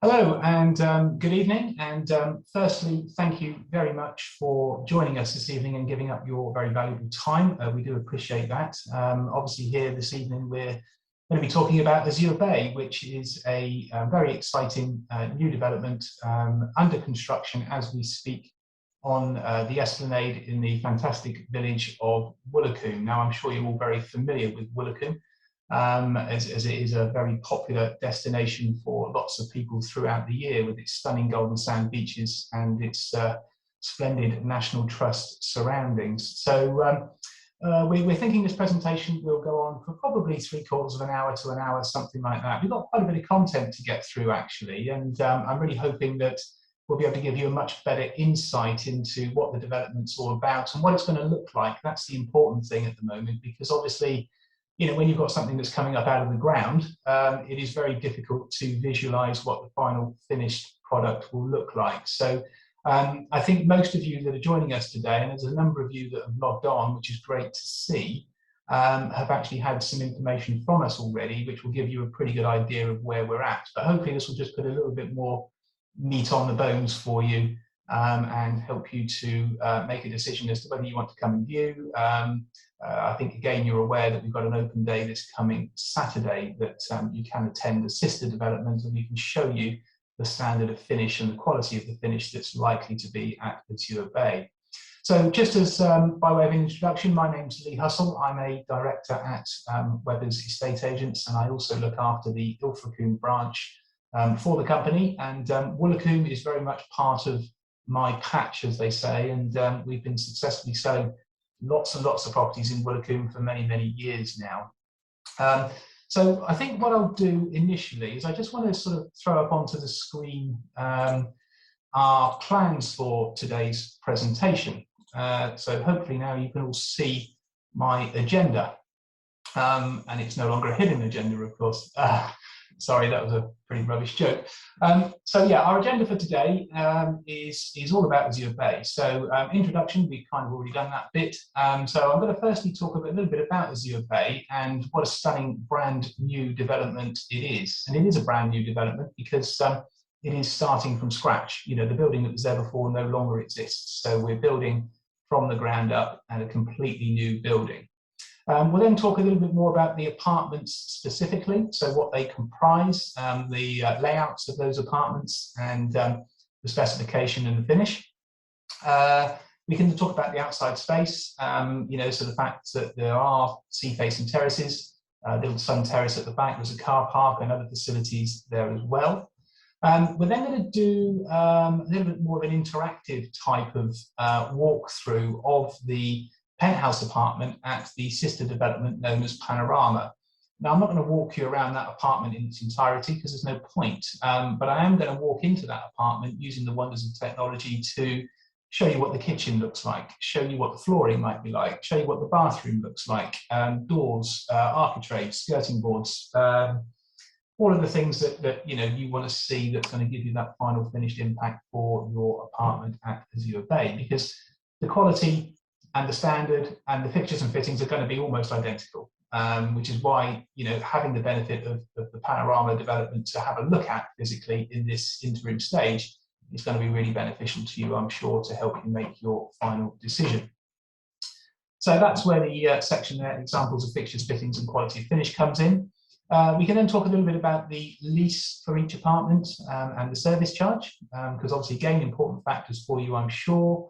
Hello and good evening, and firstly, thank you very much for joining us this evening and giving up your very valuable time. We do appreciate that. Obviously here this evening we're going to be talking about Azure Bay, which is a very exciting new development under construction as we speak on the Esplanade in the fantastic village of Woolacombe. Now, I'm sure you're all very familiar with Woolacombe, as it is a very popular destination for lots of people throughout the year, with its stunning golden sand beaches and its splendid National Trust surroundings. So we're thinking this presentation will go on for probably 3/4 of an hour to an hour, something like that. We've got quite a bit of content to get through, actually, and I'm really hoping that we'll be able to give you a much better insight into what the development's all about and what it's going to look like. That's the important thing at the moment, because obviously, you know, when you've got something that's coming up out of the ground, it is very difficult to visualize what the final finished product will look like. So I think most of you that are joining us today, and there's a number of you that have logged on, which is great to see, have actually had some information from us already, which will give you a pretty good idea of where we're at. But hopefully this will just put a little bit more meat on the bones for you and help you to make a decision as to whether you want to come and view. I think, again, you're aware that we've got an open day this coming Saturday that you can attend a sister development, and we can show you the standard of finish and the quality of the finish that's likely to be at Azure Bay. So just as by way of introduction, my name's Lee Hussell. I'm a director at Webbers Estate Agents, and I also look after the Ilfracombe branch for the company. And Woolacombe is very much part of my patch, as they say, and we've been successfully selling lots and lots of properties in Woolacombe for many, many years now. So I think what I'll do initially is I just want to sort of throw up onto the screen our plans for today's presentation. So hopefully now you can all see my agenda, and it's no longer a hidden agenda, of course. Sorry, that was a pretty rubbish joke. So yeah, our agenda for today is all about Azure Bay. So introduction, we've kind of already done that bit. So I'm going to firstly talk a little bit about Azure Bay and what a stunning brand new development it is. And it is a brand new development because it is starting from scratch. You know, the building that was there before no longer exists. So we're building from the ground up and a completely new building. We'll then talk a little bit more about the apartments specifically, so what they comprise, the layouts of those apartments, and the specification and the finish. We can talk about the outside space, you know, so the fact that there are sea-facing terraces, little sun terrace at the back, there's a car park and other facilities there as well. We're then going to do a little bit more of an interactive type of walkthrough of the penthouse apartment at the sister development known as Panorama. Now, I'm not going to walk you around that apartment in its entirety because there's no point, but I am going to walk into that apartment using the wonders of technology to show you what the kitchen looks like, show you what the flooring might be like, show you what the bathroom looks like, doors, architraves, skirting boards, all of the things that you know you want to see that's going to give you that final finished impact for your apartment at Azure Bay, because the quality and the standard and the fixtures and fittings are going to be almost identical, which is why, you know, having the benefit of the Panorama development to have a look at physically in this interim stage is going to be really beneficial to you, I'm sure, to help you make your final decision. So that's where the section there, examples of fixtures, fittings and quality of finish, comes in. We can then talk a little bit about the lease for each apartment and the service charge, because obviously, again, important factors for you, I'm sure.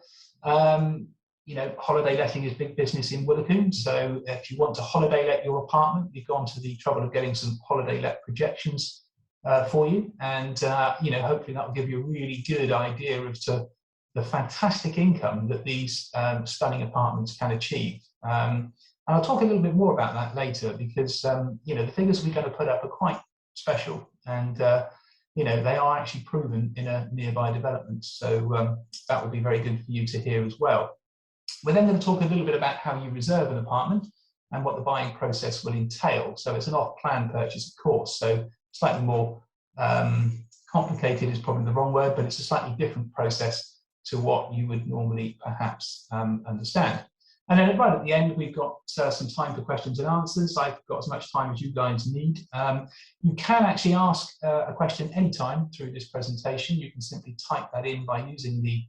You know, holiday letting is big business in Woolacombe. So if you want to holiday let your apartment, we've gone to the trouble of getting some holiday let projections for you. And, you know, hopefully that will give you a really good idea as to the fantastic income that these stunning apartments can achieve. And I'll talk a little bit more about that later because, you know, the figures we're going to put up are quite special. And, you know, they are actually proven in a nearby development. So that would be very good for you to hear as well. We're then going to talk a little bit about how you reserve an apartment and what the buying process will entail. So it's an off-plan purchase, of course, so slightly more complicated is probably the wrong word, but it's a slightly different process to what you would normally perhaps understand. And then right at the end, we've got some time for questions and answers. I've got as much time as you guys need. You can actually ask a question anytime through this presentation. You can simply type that in by using the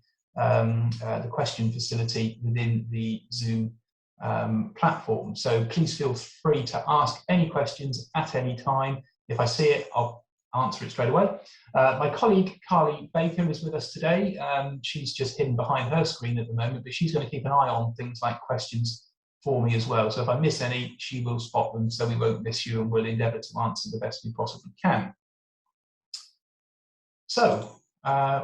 question facility within the Zoom platform. So please feel free to ask any questions at any time. If I see it, I'll answer it straight away. My colleague Carly Baker is with us today. She's just hidden behind her screen at the moment, but she's going to keep an eye on things like questions for me as well. So if I miss any, she will spot them, so we won't miss you, and we'll endeavour to answer the best we possibly can. So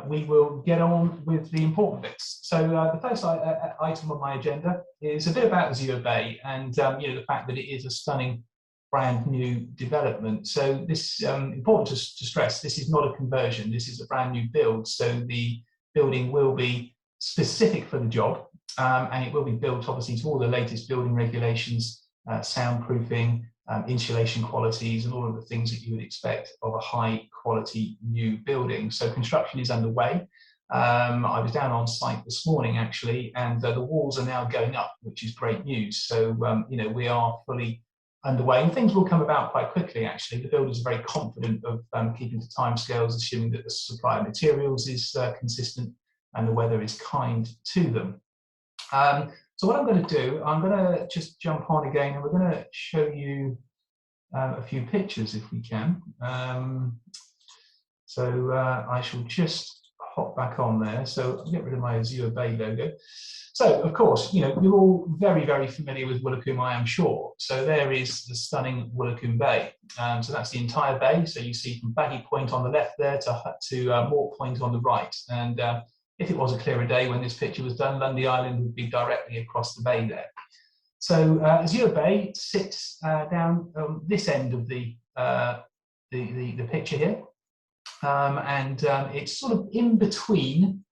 we will get on with the important bits. So the first item on my agenda is a bit about Azure Bay and the fact that it is a stunning brand new development. So this important to stress, this is not a conversion, this is a brand new build. So the building will be specific for the job, and it will be built obviously to all the latest building regulations, soundproofing, insulation qualities, and all of the things that you would expect of a high quality new building. So construction is underway. I was down on site this morning actually, and the walls are now going up, which is great news. So we are fully underway, and things will come about quite quickly actually. The builders are very confident of keeping to timescales, assuming that the supply of materials is consistent and the weather is kind to them. So what I'm going to do, I'm going to just jump on again, and we're going to show you a few pictures if we can. I shall just hop back on there. So I'll get rid of my Azure Bay logo. So, of course, you're all very, very familiar with Woolacombe, I am sure. So there is the stunning Woolacombe Bay. So that's the entire bay. So you see from Baggy Point on the left there to Moor Point on the right. And if it was a clearer day when this picture was done, Lundy Island would be directly across the bay there. So Azure Bay sits down this end of the picture here. It's sort of in between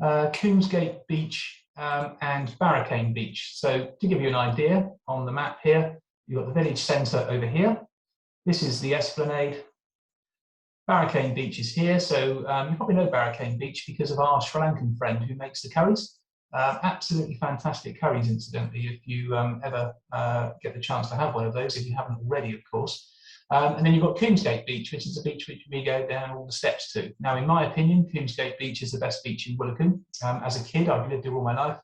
Kingsgate Beach and Barricane Beach. So to give you an idea on the map here, you've got the village centre over here. This is the Esplanade. Barricane Beach is here. So you probably know Barricane Beach because of our Sri Lankan friend who makes the curries. Absolutely fantastic curries, incidentally, if you ever get the chance to have one of those, if you haven't already, of course. And then you've got Kingsgate Beach, which is a beach which we go down all the steps to. Now, in my opinion, Kingsgate Beach is the best beach in Woolacombe. As a kid, I've lived here all my life.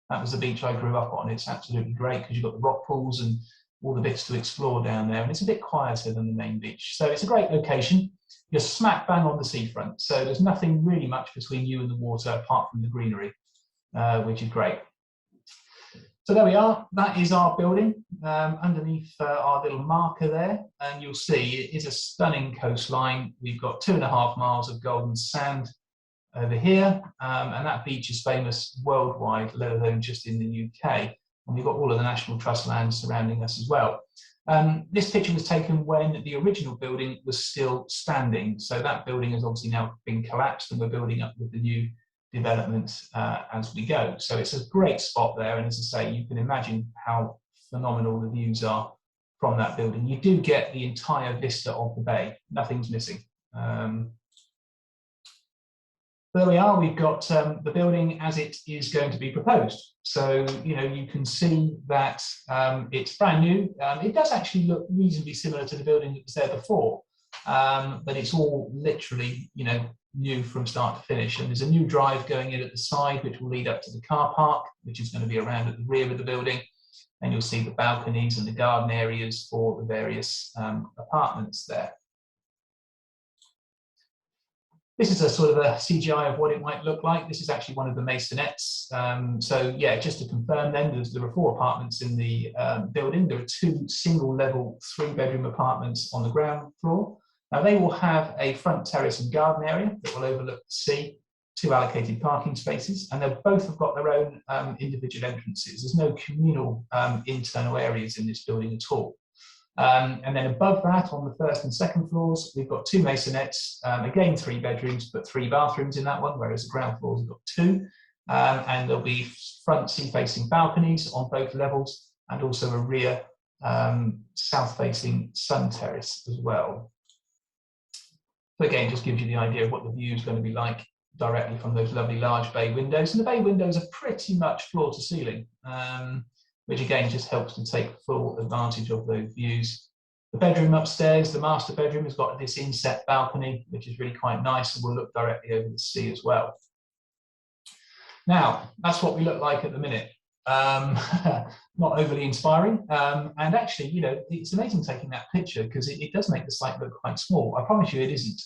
That was the beach I grew up on. It's absolutely great because you've got the rock pools and all the bits to explore down there, and it's a bit quieter than the main beach. So it's a great location. You're smack bang on the seafront, so there's nothing really much between you and the water apart from the greenery, which is great. So there we are, that is our building. Underneath our little marker there, and you'll see it is a stunning coastline. We've got 2.5 miles of golden sand over here, and that beach is famous worldwide, let alone just in the UK. And we've got all of the National Trust land surrounding us as well. This picture was taken when the original building was still standing. So that building has obviously now been collapsed, and we're building up with the new development as we go. So it's a great spot there, and as I say, you can imagine how phenomenal the views are from that building. You do get the entire vista of the bay, nothing's missing. There we are, we've got the building as it is going to be proposed. So, you can see that it's brand new. It does actually look reasonably similar to the building that was there before, but it's all literally, new from start to finish. And there's a new drive going in at the side, which will lead up to the car park, which is going to be around at the rear of the building. And you'll see the balconies and the garden areas for the various apartments there. This is a sort of a CGI of what it might look like. This is actually one of the maisonettes. So yeah, just to confirm then, there are 4 apartments in the building. There are 2 single level 3-bedroom apartments on the ground floor. Now they will have a front terrace and garden area that will overlook the sea, 2 allocated parking spaces, and they both have got their own individual entrances. There's no communal internal areas in this building at all. And then above that, on the 1st and 2nd floors, we've got 2 maisonettes, again 3 bedrooms, but 3 bathrooms in that one, whereas the ground floors have got 2. And there'll be front sea-facing balconies on both levels, and also a rear south-facing sun terrace as well. So again, just gives you the idea of what the view is going to be like directly from those lovely large bay windows. And the bay windows are pretty much floor to ceiling. which again just helps to take full advantage of those views. The bedroom upstairs, the master bedroom, has got this inset balcony, which is really quite nice and will look directly over the sea as well. Now, that's what we look like at the minute. Not overly inspiring, and actually, you know, it's amazing taking that picture because it does make the site look quite small. I promise you it isn't.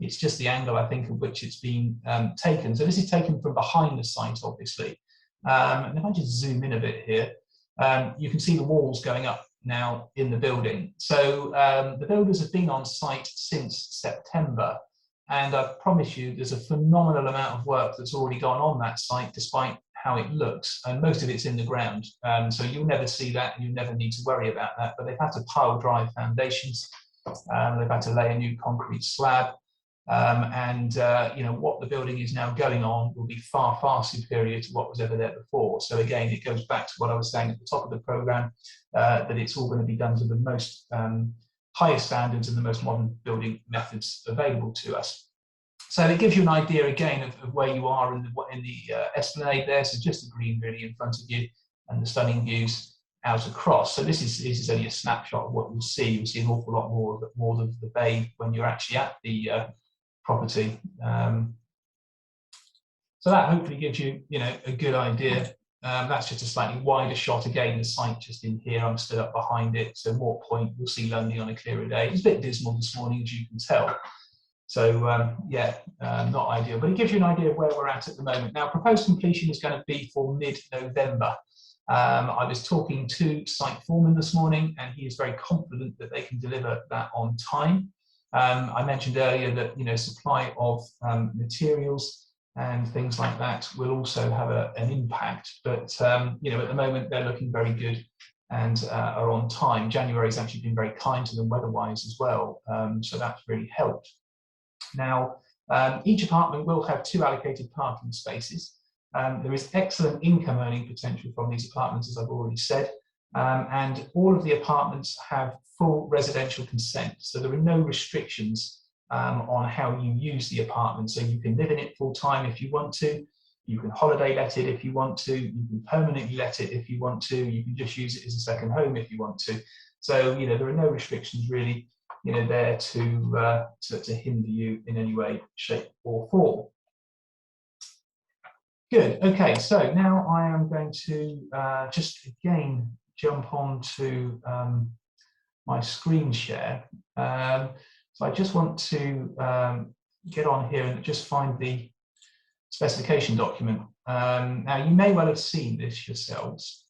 It's just the angle, I think, of which it's been taken. So this is taken from behind the site, obviously. And if I just zoom in a bit here, you can see the walls going up now in the building. So the builders have been on site since September, and I promise you there's a phenomenal amount of work that's already gone on that site, despite how it looks, and most of it's in the ground. So you'll never see that, and you never need to worry about that. But they've had to pile dry foundations, they've had to lay a new concrete slab, and you know, what the building is now going on will be far, far superior to what was ever there before. So again, it goes back to what I was saying at the top of the programme, that it's all going to be done to the most highest standards and the most modern building methods available to us. So it gives you an idea again of where you are in the esplanade there. So just the green really in front of you, and the stunning views out across. So this is only a snapshot of what you'll see. You'll see an awful lot more of the bay when you're actually at the property. So that hopefully gives you, you know, a good idea. That's just a slightly wider shot. Again, the site just in here, I'm stood up behind it, so more point, you'll see London on a clearer day. It's a bit dismal this morning, as you can tell. So yeah, not ideal, but it gives you an idea of where we're at the moment. Now, proposed completion is going to be for mid-November. I was talking to site foreman this morning, and he is very confident that they can deliver that on time. I mentioned earlier that, you know, supply of materials and things like that will also have an impact, but you know, at the moment they're looking very good and are on time. January's actually been very kind to them weather-wise as well, so that's really helped. Now, each apartment will have 2 allocated parking spaces. There is excellent income earning potential from these apartments, as I've already said, and all of the apartments have full residential consent, so there are no restrictions on how you use the apartment. So you can live in it full time if you want to, you can holiday let it if you want to, you can permanently let it if you want to, you can just use it as a second home if you want to. So, you know, there are no restrictions really, you know, there to hinder you in any way, shape or form. Good, okay, so now I am going to just again jump on to my screen share. So I just want to get on here and just find the specification document. Now, you may well have seen this yourselves,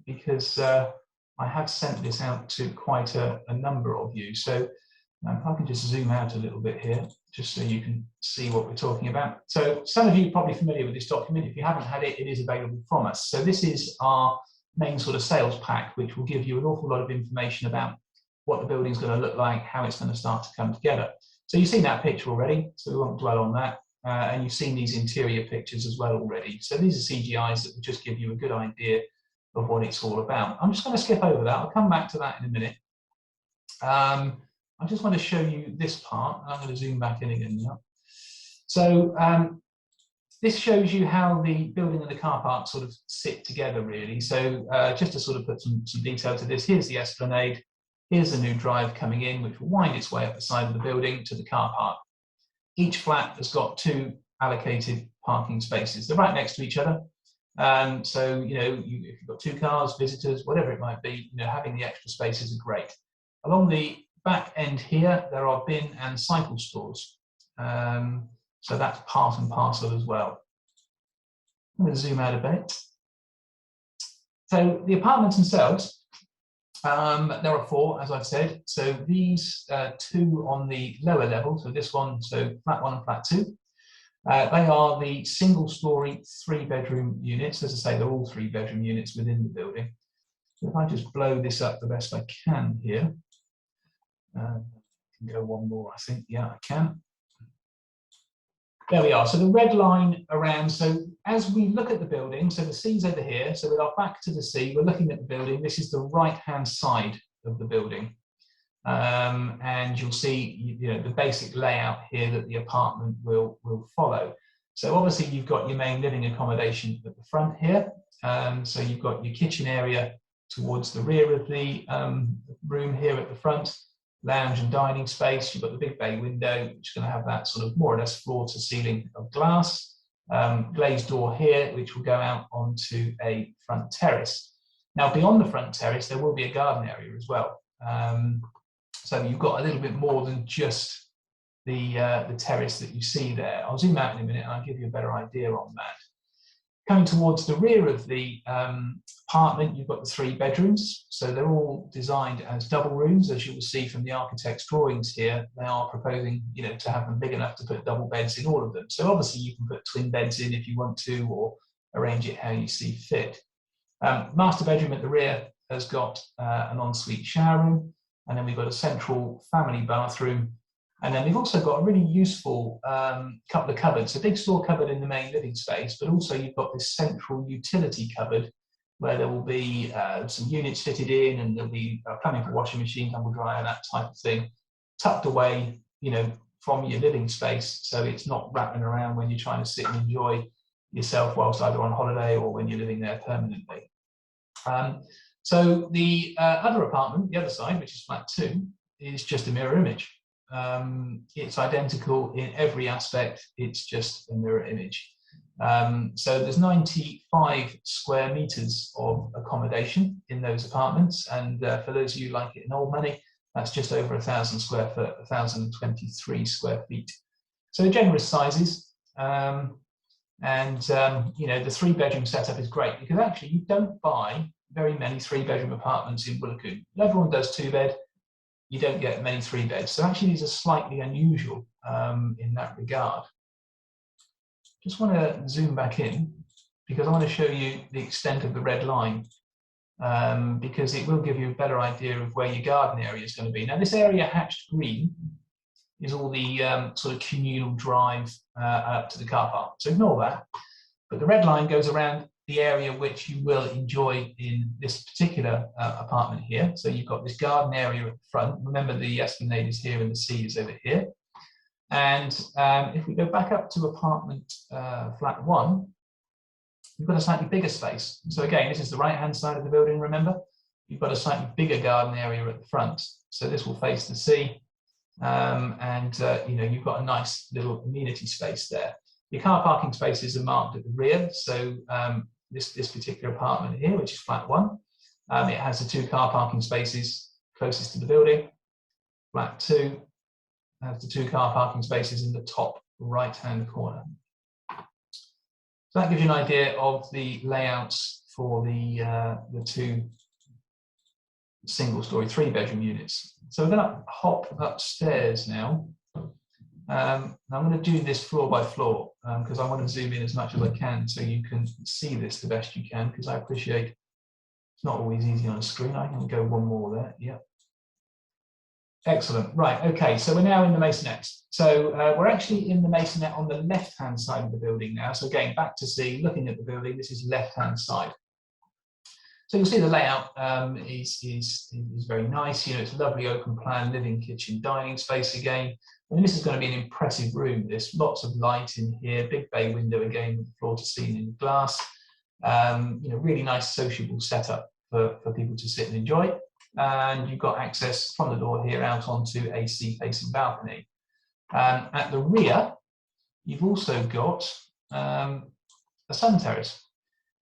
because I have sent this out to quite a number of you. So if I can just zoom out a little bit here, just so you can see what we're talking about. So some of you are probably familiar with this document. If you haven't had it, it is available from us. So this is our main sort of sales pack, which will give you an awful lot of information about what the building's going to look like, how it's going to start to come together. So you've seen that picture already, so we won't dwell on that. And you've seen these interior pictures as well already. So these are CGIs that will just give you a good idea of what it's all about. I'm just going to skip over that. I'll come back to that in a minute. I just want to show you this part. I'm going to zoom back in again now. So this shows you how the building and the car park sort of sit together really. So just to sort of put some detail to this, here's the esplanade. Here's a new drive coming in, which will wind its way up the side of the building to the car park. Each flat has got 2 allocated parking spaces. They're right next to each other. So, you know, if you've got 2 cars, visitors, whatever it might be, you know, having the extra spaces are great. Along the back end here, there are bin and cycle stores. So that's part and parcel as well. I'm going to zoom out a bit. So the apartments themselves, there are 4, as I've said. So these 2 on the lower level, so this one, so flat 1 and flat 2, they are the single-storey 3-bedroom units. As I say, they're all 3-bedroom units within the building. So if I just blow this up the best I can here, I can go one more, I think. Yeah, I can. There we are. So the red line around, so as we look at the building, so the sea's over here, so with our back to the sea, we're looking at the building. This is the right-hand side of the building. And you'll see, you know, the basic layout here that the apartment will follow. So obviously you've got your main living accommodation at the front here. So you've got your kitchen area towards the rear of the room here at the front, lounge and dining space. You've got the big bay window, which is going to have that sort of more or less floor to ceiling of glass. Glazed door here, which will go out onto a front terrace. Now, beyond the front terrace, there will be a garden area as well. So you've got a little bit more than just the terrace that you see there. I'll zoom out in a minute and I'll give you a better idea on that. Coming towards the rear of the apartment, you've got the 3 bedrooms. So they're all designed as double rooms, as you will see from the architect's drawings here. They are proposing, to have them big enough to put double beds in all of them. So obviously you can put twin beds in if you want to, or arrange it how you see fit. Master bedroom at the rear has got an ensuite shower room, and then we've got a central family bathroom. And then we've also got a really useful couple of cupboards, a big store cupboard in the main living space, but also you've got this central utility cupboard where there will be some units fitted in, and there'll be plumbing for washing machine, tumble dryer, that type of thing, tucked away, from your living space, so it's not rattling around when you're trying to sit and enjoy yourself whilst either on holiday or when you're living there permanently. So the other apartment, the other side, which is flat 2, is just a mirror image. It's identical in every aspect, it's just a mirror image. So there's 95 square meters of accommodation in those apartments, and for those of you who like it in old money, that's just over 1,000 square foot, 1,023 square feet. So generous sizes, and the 3-bedroom setup is great because actually you don't buy very many 3-bedroom apartments in Willicombe. Everyone does 2-bed. You don't get many 3-beds. So actually these are slightly unusual in that regard. Just want to zoom back in because I want to show you the extent of the red line because it will give you a better idea of where your garden area is going to be. Now this area hatched green is all the sort of communal drive up to the car park. So ignore that. But the red line goes around the area which you will enjoy in this particular apartment here. So you've got this garden area at the front. Remember the esplanade is here and the sea is over here. And if we go back up to apartment flat 1, you've got a slightly bigger space. So again, this is the right-hand side of the building, remember? You've got a slightly bigger garden area at the front. So this will face the sea. You've got a nice little amenity space there. Your car parking spaces are marked at the rear. So this particular apartment here, which is flat 1, it has the 2 car parking spaces closest to the building. Flat 2 has the 2 car parking spaces in the top right-hand corner. So that gives you an idea of the layouts for the 2 single-story 3-bedroom units. So we're going to hop upstairs now. I'm going to do this floor by floor because I want to zoom in as much as I can so you can see this the best you can, because I appreciate it's not always easy on a screen. I can go one more there. Yeah. Excellent. Right. Okay. So we're now in the maisonettes. So we're actually in the maisonette on the left-hand side of the building now. So again, back to see, looking at the building, this is left-hand side. So you'll see the layout is very nice. It's a lovely open plan living, kitchen, dining space again. I mean, this is going to be an impressive room. There's lots of light in here, big bay window again with the floor to ceiling glass. Really nice sociable setup for people to sit and enjoy. And you've got access from the door here out onto a sea-facing balcony. At the rear, you've also got a sun terrace.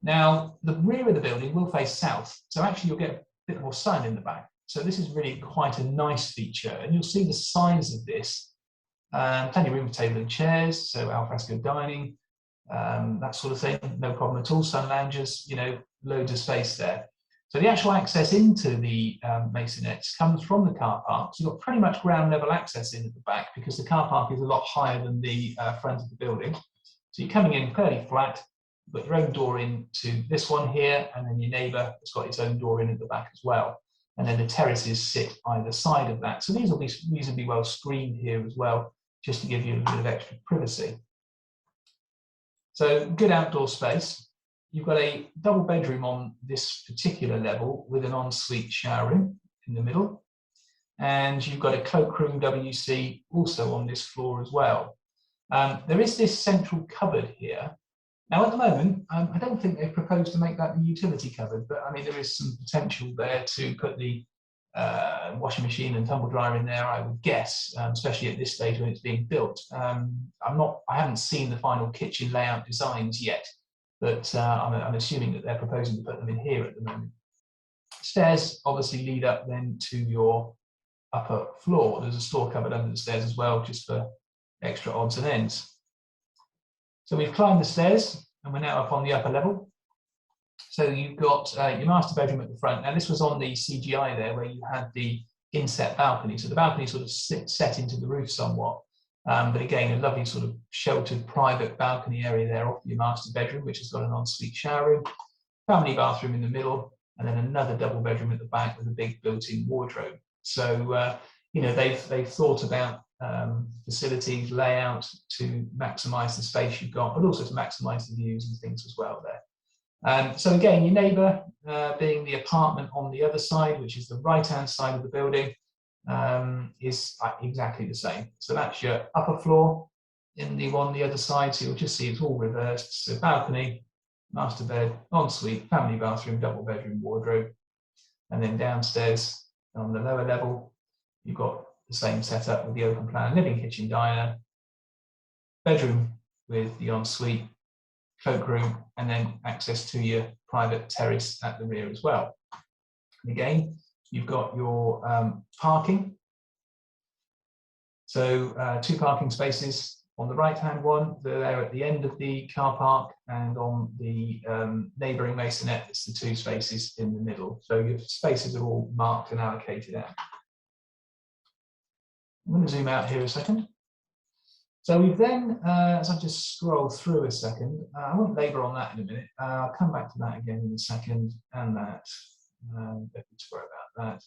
Now, the rear of the building will face south, so actually you'll get a bit more sun in the back. So this is really quite a nice feature, and you'll see the size of this. Plenty of room for table and chairs, so alfresco dining, that sort of thing, no problem at all. Sun loungers, loads of space there. So the actual access into the maisonettes comes from the car park. So you've got pretty much ground level access in at the back because the car park is a lot higher than the front of the building. So you're coming in fairly flat. You've got your own door into this one here, and then your neighbour has got its own door in at the back as well. And then the terraces sit either side of that. So these will be reasonably well screened here as well, just to give you a bit of extra privacy. So good outdoor space. You've got a double bedroom on this particular level with an ensuite shower room in the middle. And you've got a cloakroom WC also on this floor as well. There is this central cupboard here. Now, at the moment, I don't think they've proposed to make that the utility cupboard, but I mean, there is some potential there to put the washing machine and tumble dryer in there, I would guess, especially at this stage when it's being built. I haven't seen the final kitchen layout designs yet, but I'm assuming that they're proposing to put them in here at the moment. Stairs obviously lead up then to your upper floor. There's a store cupboard under the stairs as well, just for extra odds and ends. So we've climbed the stairs and we're now up on the upper level. So you've got your master bedroom at the front. Now this was on the CGI there where you had the inset balcony. So the balcony sort of set into the roof somewhat. But again, a lovely sort of sheltered private balcony area there off your master bedroom, which has got an ensuite shower room, family bathroom in the middle, and then another double bedroom at the back with a big built-in wardrobe. So, you know, they've thought about facilities, layout to maximise the space you've got, but also to maximise the views and things as well there. So again, your neighbour being the apartment on the other side, which is the right-hand side of the building, is exactly the same. So that's your upper floor on the other side. So you'll just see it's all reversed. So balcony, master bed, ensuite, family bathroom, double bedroom, wardrobe. And then downstairs on the lower level, you've got the same setup with the open plan living, kitchen, diner, bedroom with the ensuite, cloakroom, and then access to your private terrace at the rear as well. And again, you've got your parking. So 2 parking spaces on the right-hand one, they're there at the end of the car park, and on the neighbouring maisonette, it's the 2 spaces in the middle. So your spaces are all marked and allocated out. I'm going to zoom out here a second. So we've then, as I just scroll through a second, I won't labour on that in a minute. I'll come back to that again in a second, and that. Don't need to worry about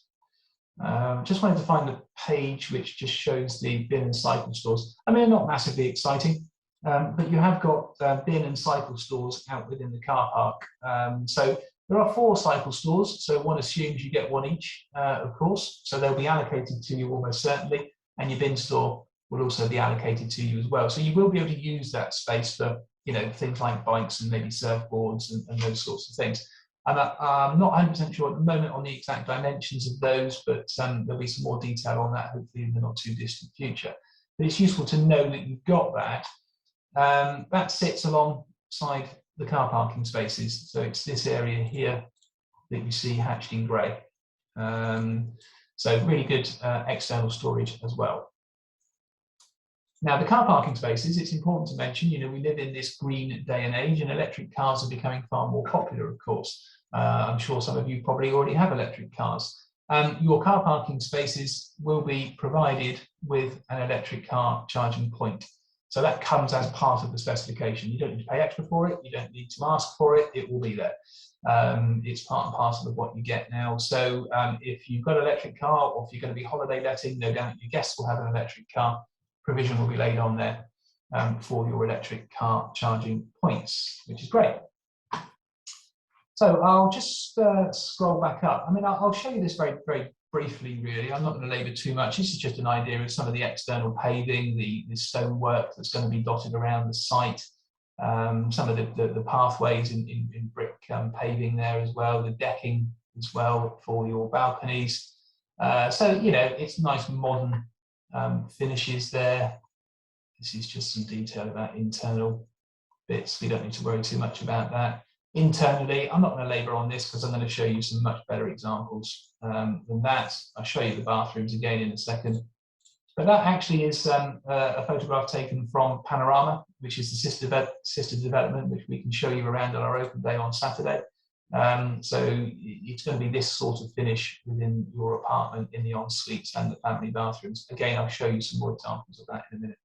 that. Just wanted to find the page which just shows the bin and cycle stores. I mean, they're not massively exciting, but you have got bin and cycle stores out within the car park. So there are 4 cycle stores, so one assumes you get 1 each, of course. So they'll be allocated to you almost certainly, and your bin store will also be allocated to you as well. So you will be able to use that space for, you know, things like bikes and maybe surfboards and those sorts of things. And I'm not 100% sure at the moment on the exact dimensions of those, but there'll be some more detail on that hopefully in the not too distant future. But it's useful to know that you've got that. That sits alongside the car parking spaces. So it's this area here that you see hatched in grey. So really good external storage as well. Now, the car parking spaces, it's important to mention, you know, we live in this green day and age, and electric cars are becoming far more popular, of course. I'm sure some of you probably already have electric cars. Your car parking spaces will be provided with an electric car charging point. So that comes as part of the specification. You don't need to pay extra for it. You don't need to ask for it. It will be there. It's part and parcel of what you get now. So if you've got an electric car, or if you're going to be holiday letting, no doubt your guests will have an electric car. Provision will be laid on there for your electric car charging points, which is great. So I'll just scroll back up. I mean, I'll show you this very, very briefly, really. I'm not going to labour too much. This is just an idea of some of the external paving, the stonework that's going to be dotted around the site, some of the pathways in brick paving there as well, the decking as well for your balconies. So, you know, it's nice modern finishes there. This is just some detail about internal bits. We don't need to worry too much about that. Internally, I'm not going to labour on this because I'm going to show you some much better examples than that. I'll show you the bathrooms again in a second. But that actually is a photograph taken from Panorama, which is the sister development, which we can show you around on our open day on Saturday. So it's going to be this sort of finish within your apartment in the en-suites and the family bathrooms. Again, I'll show you some more examples of that in a minute.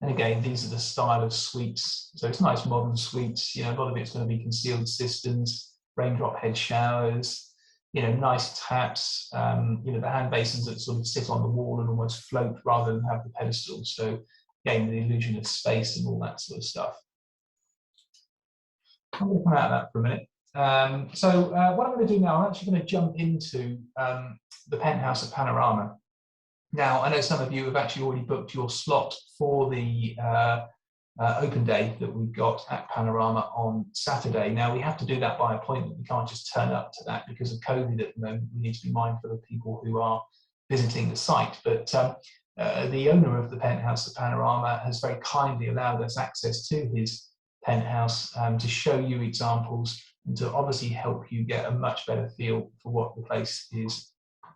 And again, these are the style of suites. So it's nice modern suites. You know, a lot of it's going to be concealed cisterns, raindrop head showers, you know, nice taps, you know, the hand basins that sort of sit on the wall and almost float rather than have the pedestals. So again, the illusion of space and all that sort of stuff. I'm going to come out of that for a minute. What I'm going to do now, I'm actually going to jump into the penthouse at Panorama. Now, I know some of you have actually already booked your slot for the open day that we've got at Panorama on Saturday. Now, we have to do that by appointment. We can't just turn up to that because of COVID at the moment. We need to be mindful of people who are visiting the site. But the owner of the Penthouse at Panorama has very kindly allowed us access to his penthouse to show you examples and to obviously help you get a much better feel for what the place is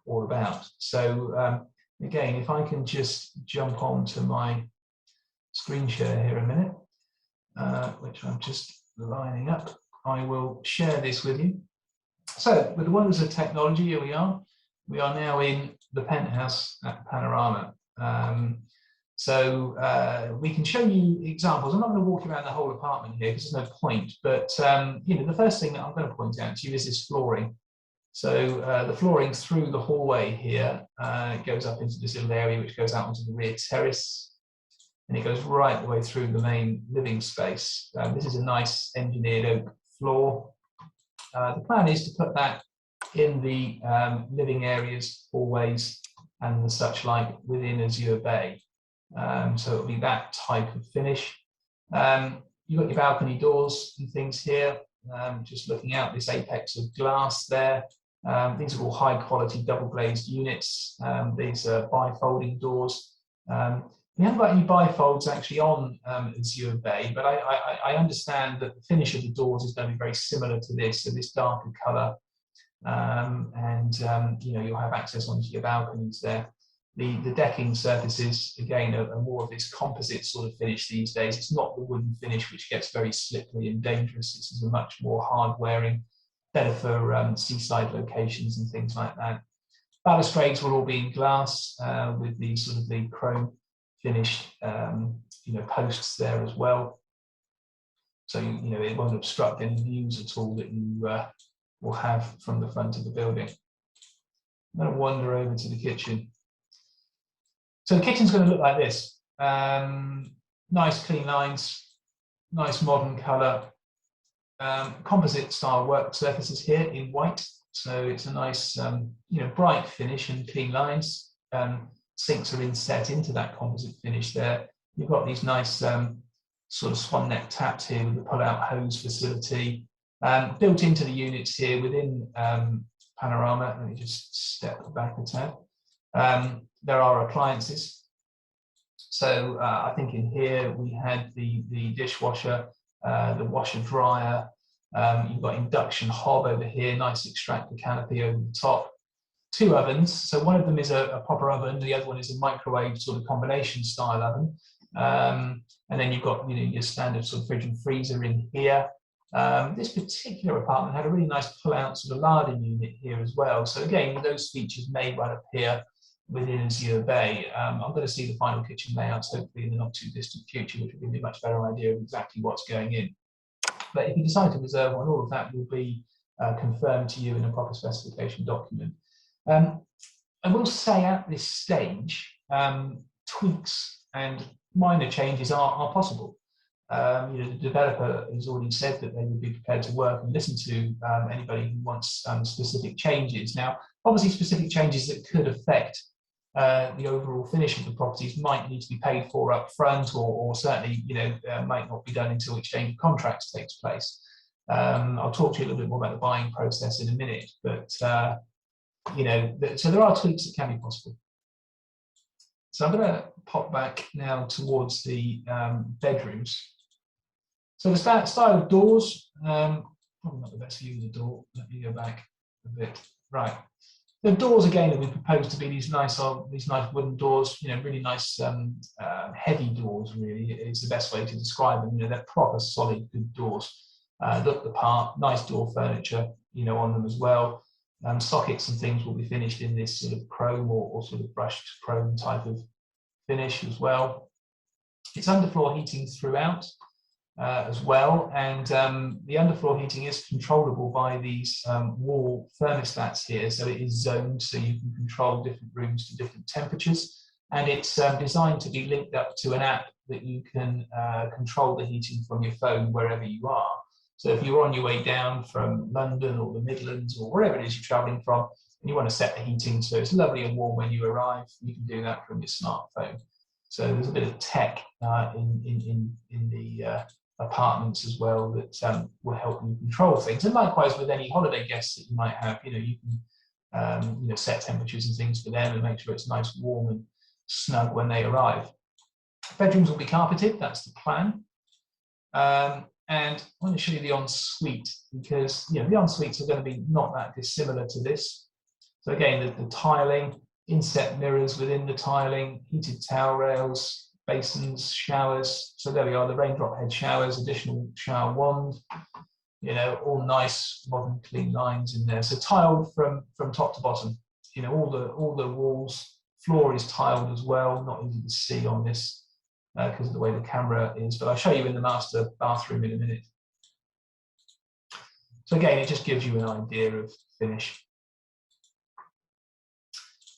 all about. So again, if I can just jump on to my screen share here a minute, which I'm just lining up, I will share this with you. So with the wonders of technology, here we are. We are now in the Penthouse at Panorama. So we can show you examples. I'm not going to walk around the whole apartment here because there's no point, but you know, the first thing that I'm going to point out to you is this flooring. So the flooring through the hallway here goes up into this little area which goes out onto the rear terrace, and it goes right the way through the main living space. This is a nice engineered oak floor. The plan is to put that in the living areas, hallways, and the such like within Azure Bay. So it'll be that type of finish. You've got your balcony doors and things here. Just looking out this apex of glass there. These are all high quality double glazed units. These are bifolding doors. We haven't got any bifolds actually on Azure Bay, but I understand that the finish of the doors is going to be very similar to this, so this darker colour, and you know, you'll have access onto your balconies there. The decking surfaces, again, are more of this composite sort of finish these days. It's not the wooden finish, which gets very slippery and dangerous. This is a much more hard-wearing, better for seaside locations and things like that. Balustrades will all be in glass with the sort of the chrome finished, you know, posts there as well. So you know, it won't obstruct any views at all that you will have from the front of the building. I'm going to wander over to the kitchen. So the kitchen's going to look like this. Nice clean lines, nice modern colour, composite style work surfaces here in white. So it's a nice, you know, bright finish and clean lines. Sinks are inset into that composite finish there. You've got these nice sort of swan neck taps here with the pull-out hose facility. Built into the units here within Panorama. Let me just step back a tad. There are appliances. So I think in here we had the dishwasher, the washer dryer. You've got induction hob over here, nice extractor canopy over the top. Two ovens. So one of them is a proper oven, the other one is a microwave sort of combination style oven. And then you've got, you know, your standard sort of fridge and freezer in here. This particular apartment had a really nice pull-out sort of larder unit here as well. So again, those features may well appear within Azure Bay. I'm going to see the final kitchen layouts hopefully in the not too distant future, which will give me a much better idea of exactly what's going in. But if you decide to reserve one, all of that will be confirmed to you in a proper specification document. I will say at this stage, tweaks and minor changes are possible. You know, the developer has already said that they would be prepared to work and listen to anybody who wants specific changes. Now, obviously, specific changes that could affect the overall finish of the properties might need to be paid for up front, or certainly, you know, might not be done until exchange of contracts takes place. I'll talk to you a little bit more about the buying process in a minute, but you know, so there are tweaks that can be possible. So I'm going to pop back now towards the bedrooms. So the style of doors, probably not the best view of the door. Let me go back a bit. Right. The doors again that we propose to be these nice wooden doors. You know, really nice heavy doors. Really, is the best way to describe them. You know, they're proper, solid, good doors. Look the part. Nice door furniture, you know, on them as well. Sockets and things will be finished in this sort of chrome or sort of brushed chrome type of finish as well. It's underfloor heating throughout as well, and the underfloor heating is controllable by these wall thermostats here. So it is zoned, so you can control different rooms to different temperatures, and it's designed to be linked up to an app that you can control the heating from your phone wherever you are. So if you're on your way down from London or the Midlands or wherever it is you're traveling from, and you want to set the heating so it's lovely and warm when you arrive, you can do that from your smartphone. So there's a bit of tech in the apartments as well that will help you control things. And likewise with any holiday guests that you might have, you can set temperatures and things for them and make sure it's nice, warm and snug when they arrive. Bedrooms will be carpeted, that's the plan. And I want to show you the ensuite because the ensuites are going to be not that dissimilar to this. So again, the tiling, inset mirrors within the tiling, heated towel rails, basins, showers. So there we are, the raindrop head showers, additional shower wand, all nice modern clean lines in there. So tiled from top to bottom. All the walls, floor is tiled as well, not easy to see on this because of the way the camera is, but I'll show you in the master bathroom in a minute. So again, it just gives you an idea of finish.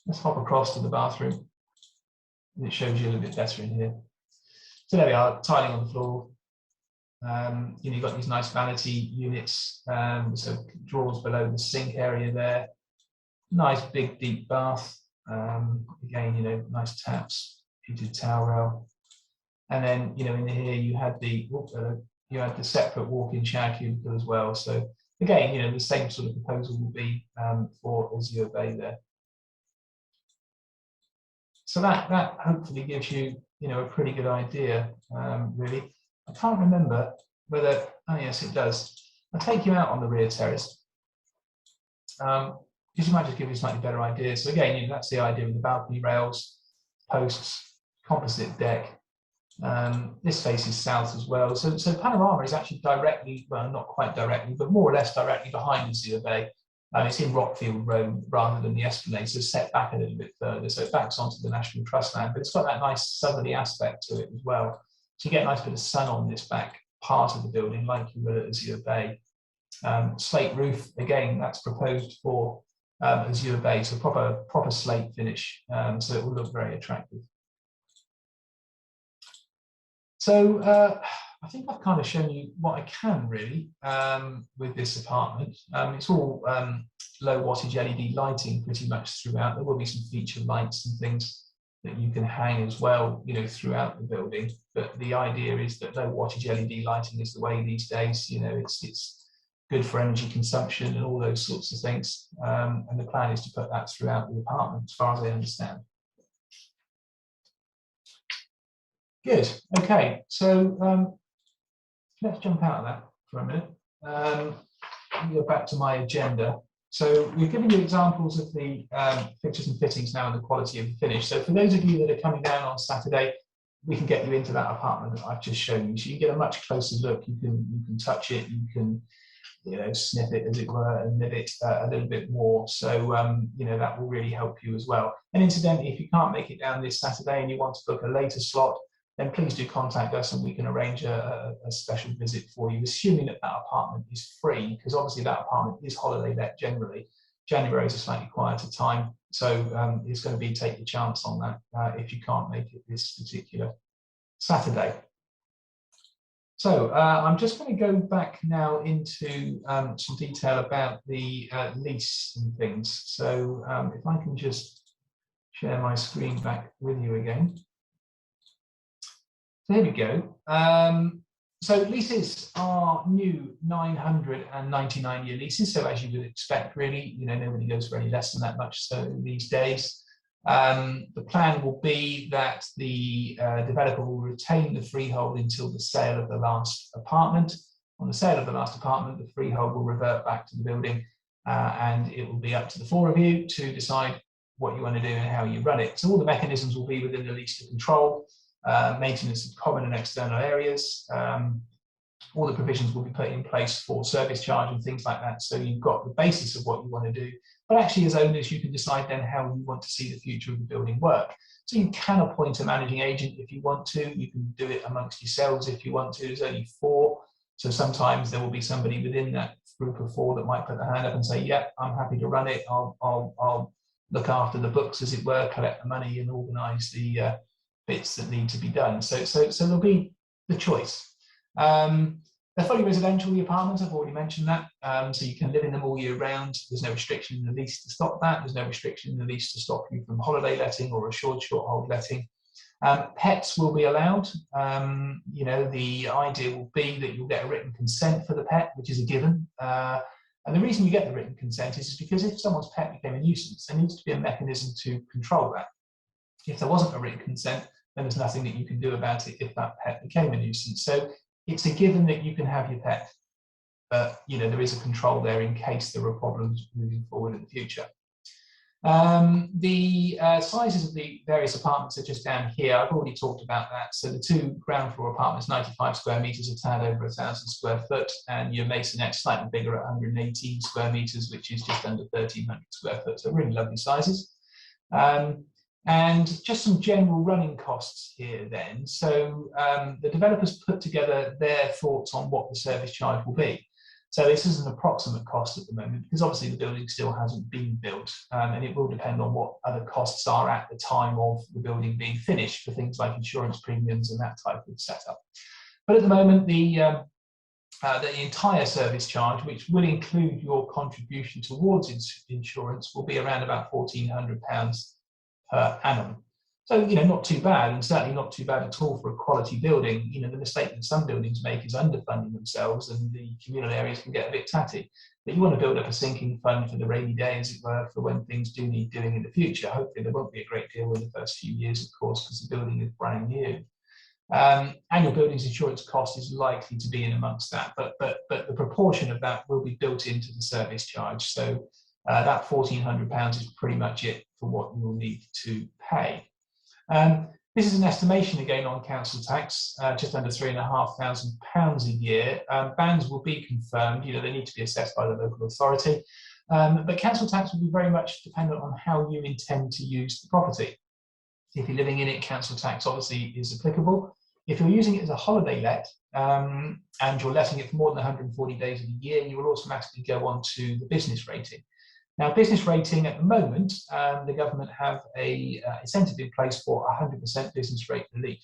Let's hop across to the bathroom. And it shows you a little bit better in here. So there we are, tiling on the floor. You've got these nice vanity units, so drawers below the sink area there. Nice big deep bath. Again, nice taps, heated towel rail. And then, in here you had the separate walk-in shower cubicle as well. So again, the same sort of proposal will be for Azure Bay there. So that hopefully gives you, a pretty good idea, really. I can't remember whether, oh yes, it does. I'll take you out on the rear terrace, because you might just give you a slightly better idea. So again, that's the idea of the balcony rails, posts, composite deck. This faces south as well. So Panorama is actually directly, well, not quite directly, but more or less directly behind Azure Bay. It's in Rockfield Road rather than the Esplanade, so set back a little bit further. So it backs onto the National Trust land, but it's got that nice southerly aspect to it as well. So you get a nice bit of sun on this back part of the building, like you will at Azure Bay. Slate roof, again, that's proposed for Azure Bay, so proper slate finish, so it will look very attractive. So I think I've kind of shown you what I can really with this apartment. It's all low wattage LED lighting pretty much throughout. There will be some feature lights and things that you can hang as well, throughout the building. But the idea is that low wattage LED lighting is the way these days. It's good for energy consumption and all those sorts of things. And the plan is to put that throughout the apartment, as far as I understand. Good. Okay. So let's jump out of that for a minute. Let me go back to my agenda. So we've given you examples of the fixtures and fittings now and the quality of the finish. So for those of you that are coming down on Saturday, we can get you into that apartment that I've just shown you. So you get a much closer look. You can touch it. You can sniff it, as it were, and live it a little bit more. So that will really help you as well. And incidentally, if you can't make it down this Saturday and you want to book a later slot, then please do contact us and we can arrange a special visit for you, assuming that that apartment is free, because obviously that apartment is holiday let generally. January is a slightly quieter time, so it's going to be take your chance on that if you can't make it this particular Saturday. So I'm just going to go back now into some detail about the lease and things. So if I can just share my screen back with you again. There we go. So leases are new 999-year leases. So as you would expect, really, nobody goes for any less than that much so these days. The plan will be that the developer will retain the freehold until the sale of the last apartment. On the sale of the last apartment, the freehold will revert back to the building, and it will be up to the four of you to decide what you want to do and how you run it. So all the mechanisms will be within the lease to control. Maintenance of common and external areas. All the provisions will be put in place for service charge and things like that. So you've got the basis of what you want to do, but actually as owners, you can decide then how you want to see the future of the building work. So you can appoint a managing agent if you want to. You can do it amongst yourselves if you want to. There's only 4. So sometimes there will be somebody within that group of 4 that might put their hand up and say, yeah, I'm happy to run it. I'll look after the books, as it were, collect the money and organise the bits that need to be done. So there'll be the choice. They're fully residential, the apartments, I've already mentioned that. So you can live in them all year round. There's no restriction in the lease to stop that. There's no restriction in the lease to stop you from holiday letting or assured short hold letting. Pets will be allowed. You know, the idea will be that you'll get a written consent for the pet, which is a given. And the reason you get the written consent is because if someone's pet became a nuisance, there needs to be a mechanism to control that. If there wasn't a written consent, then there's nothing that you can do about it if that pet became a nuisance. So it's a given that you can have your pet, but you know, there is a control there in case there are problems moving forward in the future. The sizes of the various apartments are just down here. I've already talked about that. So the 2 ground floor apartments, 95 square metres, a tad over 1,000 square foot, and your maisonettes slightly bigger at 118 square metres, which is just under 1,300 square foot. So really lovely sizes. And just some general running costs here then. So the developers put together their thoughts on what the service charge will be. So this is an approximate cost at the moment because obviously the building still hasn't been built, and it will depend on what other costs are at the time of the building being finished for things like insurance premiums and that type of setup. But at the moment, the entire service charge, which will include your contribution towards insurance, will be around about £1,400 per annum. So, you know, not too bad, and certainly not too bad at all for a quality building. You know, the mistake that some buildings make is underfunding themselves, and the communal areas can get a bit tatty. But you want to build up a sinking fund for the rainy day, as it were, for when things do need doing in the future. Hopefully there won't be a great deal in the first few years, of course, because the building is brand new. Annual buildings insurance cost is likely to be in amongst that, but the proportion of that will be built into the service charge. So that £1,400 is pretty much it for what you'll need to pay. This is an estimation again on council tax, just under £3,500 a year. Bands will be confirmed, you know, they need to be assessed by the local authority, but council tax will be very much dependent on how you intend to use the property. If you're living in it, council tax obviously is applicable. If you're using it as a holiday let and you're letting it for more than 140 days of the year, you will automatically go on to the business rating. Now, business rating at the moment, the government have a incentive in place for 100% business rate relief.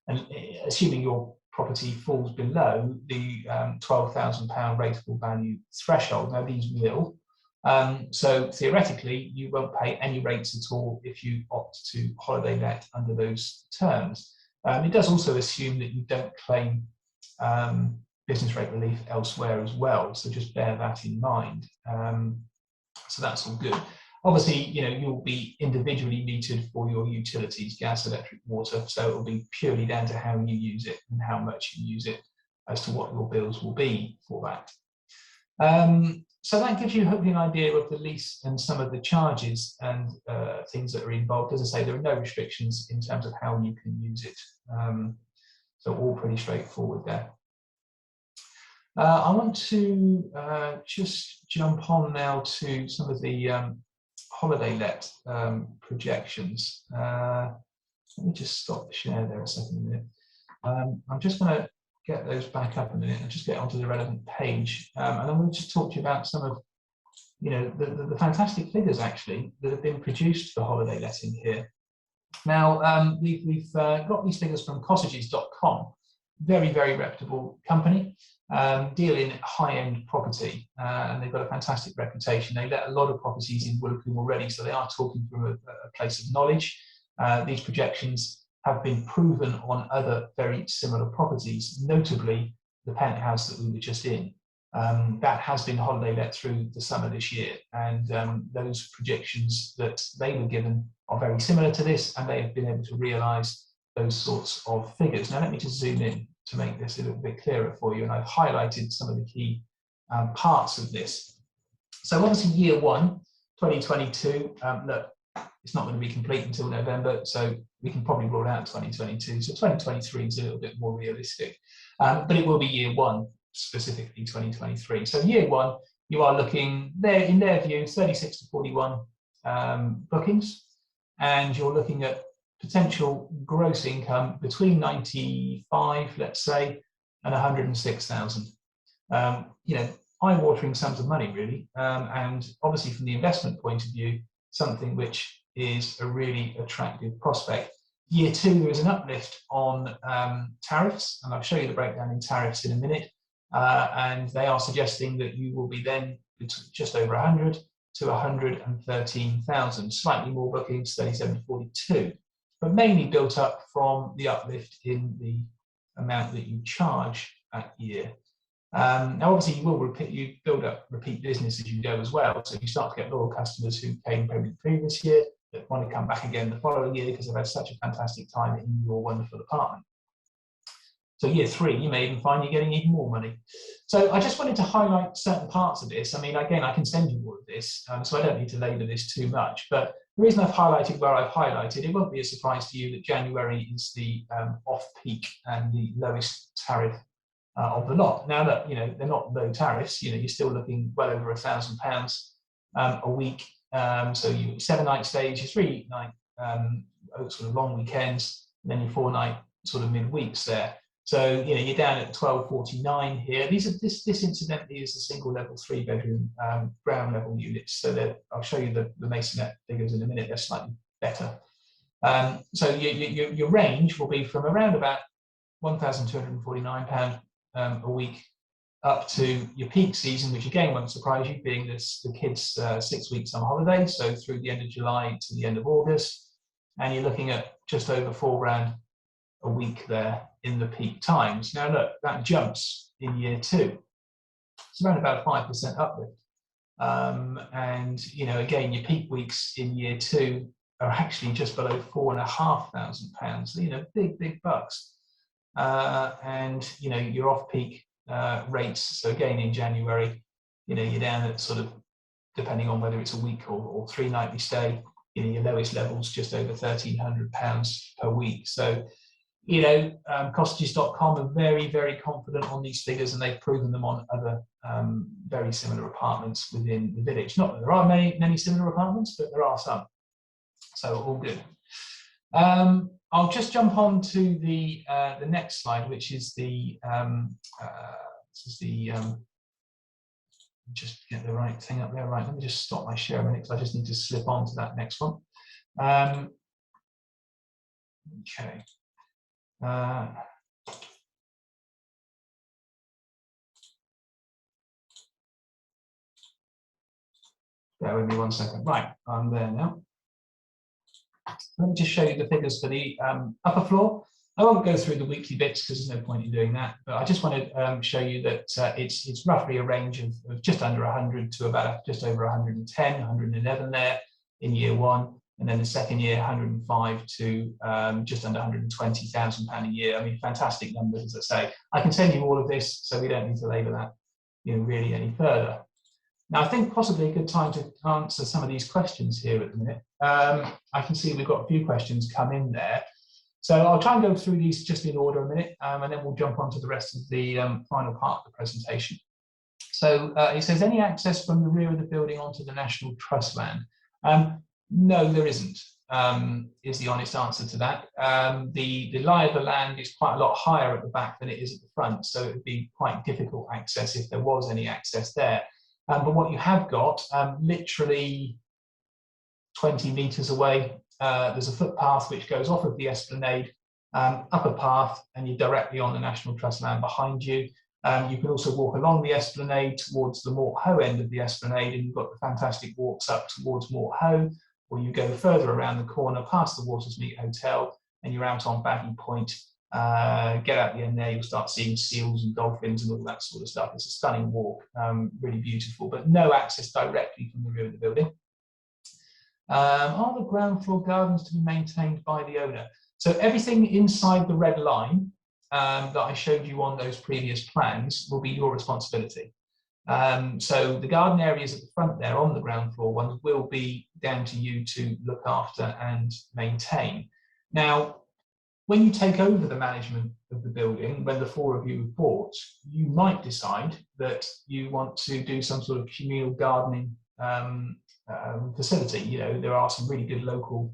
And assuming your property falls below the £12,000 rateable value threshold, now these will. So theoretically, you won't pay any rates at all if you opt to holiday let under those terms. It does also assume that you don't claim business rate relief elsewhere as well. So just bear that in mind. So that's all good. Obviously, you know, you'll be individually metered for your utilities, gas, electric, water. So it'll be purely down to how you use it and how much you use it as to what your bills will be for that. So that gives you hopefully an idea of the lease and some of the charges and things that are involved. As I say, there are no restrictions in terms of how you can use it. So all pretty straightforward there. I want to just jump on now to some of the holiday let projections. Let me just stop the share there a second. I'm just going to get those back up a minute and just get onto the relevant page. And I'm going to just talk to you about some of, you know, the fantastic figures actually that have been produced for holiday letting here. Now, we've got these figures from cottages.com, very, very reputable company, deal in high-end property, and they've got a fantastic reputation. They let a lot of properties in Woolcombe already, so they are talking from a place of knowledge. These projections have been proven on other very similar properties, notably the Penthouse that we were just in. That has been holiday let through the summer this year, and those projections that they were given are very similar to this, and they have been able to realise those sorts of figures. Now let me just zoom in to make this a little bit clearer for you, and I've highlighted some of the key parts of this. So obviously year one, 2022, look, it's not going to be complete until November, so we can probably rule out 2022. So 2023 is a little bit more realistic, but it will be year one, specifically 2023. So year one, you are looking there, in their view, 36 to 41 bookings, and you're looking at potential gross income between 95, let's say, and 106,000. You know, eye-watering sums of money, really, and obviously from the investment point of view, something which is a really attractive prospect. Year two, there is an uplift on tariffs, and I'll show you the breakdown in tariffs in a minute. and they are suggesting that you will be then just over 100 to 113,000, slightly more bookings, 37 to 42, but mainly built up from the uplift in the amount that you charge that year. Now, obviously, you build up repeat business as you go as well. So you start to get loyal customers who came probably the previous year that want to come back again the following year because they've had such a fantastic time in your wonderful apartment. So year 3, you may even find you're getting even more money. So I just wanted to highlight certain parts of this. I mean, again, I can send you all of this, so I don't need to labour this too much. But the reason I've highlighted where I've highlighted, it won't be a surprise to you that January is the off-peak and the lowest tariff of the lot. Now, look, they're not low tariffs. You're still looking well over £1,000 a week. So you 7-night stays, your 3-night sort of long weekends, and then your 4-night sort of midweeks there. So you're down at 1249 here. This incidentally is a single level 3-bedroom ground level units. So I'll show you the masonette figures in a minute. They're slightly better. So your range will be from around about £1,249 a week up to your peak season, which again won't surprise you, being the kids' 6 weeks on holiday, so through the end of July to the end of August, and you're looking at just over £4,000 a week there in the peak times. Now look, that jumps in year 2. It's around about a 5% uplift, and again, your peak weeks in year 2 are actually just below £4,500. So big bucks. And you're off peak rates. So again, in January, you're down at sort of, depending on whether it's a week or 3 nightly stay, your lowest levels just over £1,300 per week. So cottages.com are very, very confident on these figures, and they've proven them on other very similar apartments within the village. Not that there are many similar apartments, but there are some. So all good. I'll just jump on to the next slide, which is just get the right thing up there. Right, let me just stop my share a minute because I just need to slip on to that next one. Okay. Bear with me 1 second. Right, I'm there now. Let me just show you the figures for the upper floor. I won't go through the weekly bits because there's no point in doing that, but I just want to show you that it's roughly a range of just under 100 to about just over 110, 111 there in year 1, and then the second year 105 to just under £120,000 a year. I mean, fantastic numbers, as I say. I can send you all of this, so we don't need to labour that really any further. Now, I think possibly a good time to answer some of these questions here at the minute. I can see we've got a few questions come in there. So I'll try and go through these just in order a minute, and then we'll jump on to the rest of the final part of the presentation. So it says, any access from the rear of the building onto the National Trust land? No, there isn't, is the honest answer to that. The lie of the land is quite a lot higher at the back than it is at the front, so it would be quite difficult access if there was any access there. But what you have got, literally 20 metres away, there's a footpath which goes off of the esplanade, up a path, and you're directly on the National Trust land behind you. You can also walk along the esplanade towards the Mort Hoe end of the esplanade, and you've got the fantastic walks up towards Mort Hoe, or you go further around the corner past the Watersmeet Hotel, and you're out on Baggy Point. Get out the end there, you'll start seeing seals and dolphins and all that sort of stuff. It's a stunning walk, really beautiful, but no access directly from the rear of the building. Are the ground floor gardens to be maintained by the owner? So everything inside the red line that I showed you on those previous plans will be your responsibility. So the garden areas at the front there on the ground floor ones will be down to you to look after and maintain. Now, when you take over the management of the building, when the 4 of you have bought, you might decide that you want to do some sort of communal gardening facility. There are some really good local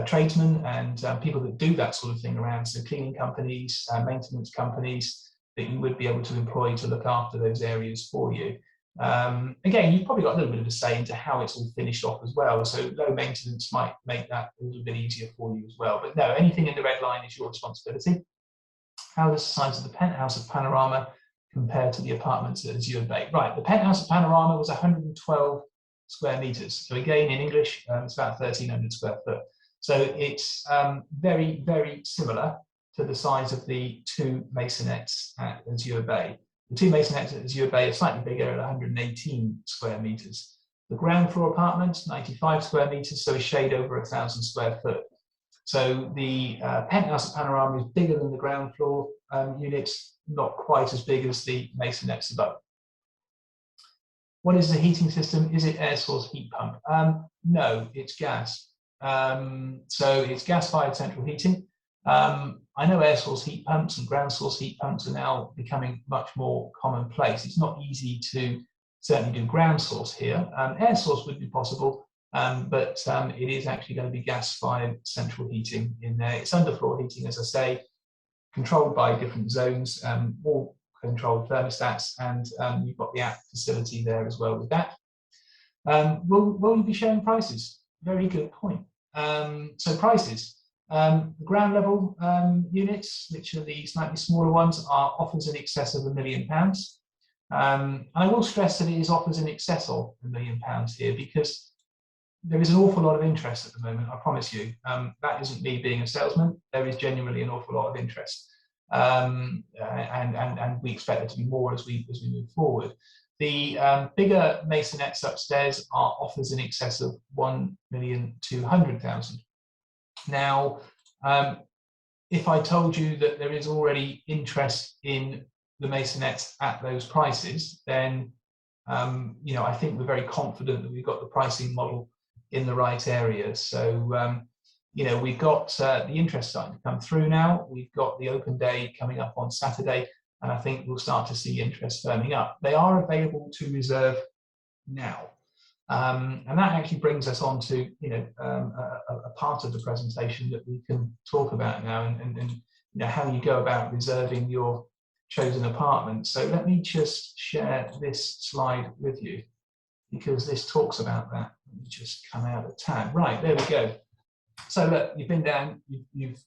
tradesmen and people that do that sort of thing around, so cleaning companies, maintenance companies that you would be able to employ to look after those areas for you. Again, you've probably got a little bit of a say into how it's all finished off as well, so low maintenance might make that a little bit easier for you as well. But no, anything in the red line is your responsibility. How does the size of the penthouse of Panorama compared to the apartments at Azure Bay. Right, the penthouse at Panorama was 112 square meters. So again, in English, it's about 1,300 square foot. So it's very, very similar to the size of the two maisonettes at Azure Bay. The two maisonettes at Azure Bay are slightly bigger at 118 square meters. The ground floor apartments, 95 square meters, so a shade over 1,000 square foot. So the penthouse at Panorama is bigger than the ground floor units, not quite as big as the maisonettes above. What is the heating system? Is it air source heat pump? No, it's gas. So it's gas-fired central heating. I know air source heat pumps and ground source heat pumps are now becoming much more commonplace. It's not easy to certainly do ground source here. Air source would be possible, but it is actually going to be gas-fired central heating in there. It's underfloor heating, as I say, controlled by different zones, all controlled thermostats, and you've got the app facility there as well with that. Will we be showing prices? Very good point. So prices. The ground level units, which are the slightly smaller ones, are offers in excess of £1 million. And I will stress that it is offers in excess of £1 million here, because there is an awful lot of interest at the moment, I promise you. That isn't me being a salesman. There is genuinely an awful lot of interest. And we expect there to be more as we move forward. The bigger maisonettes upstairs are offers in excess of £1,200,000. Now, if I told you that there is already interest in the maisonettes at those prices, then you know, I think we're very confident that we've got the pricing model in the right area. So you know, we've got the interest starting to come through now. We've got the open day coming up on Saturday, and I think we'll start to see interest firming up. They are available to reserve now. And that actually brings us on to, you know, a part of the presentation that we can talk about now, and you know, how you go about reserving your chosen apartment. So let me just share this slide with you, because this talks about that. Let me just come out of tab. Right, there we go. So look, you've been down, you've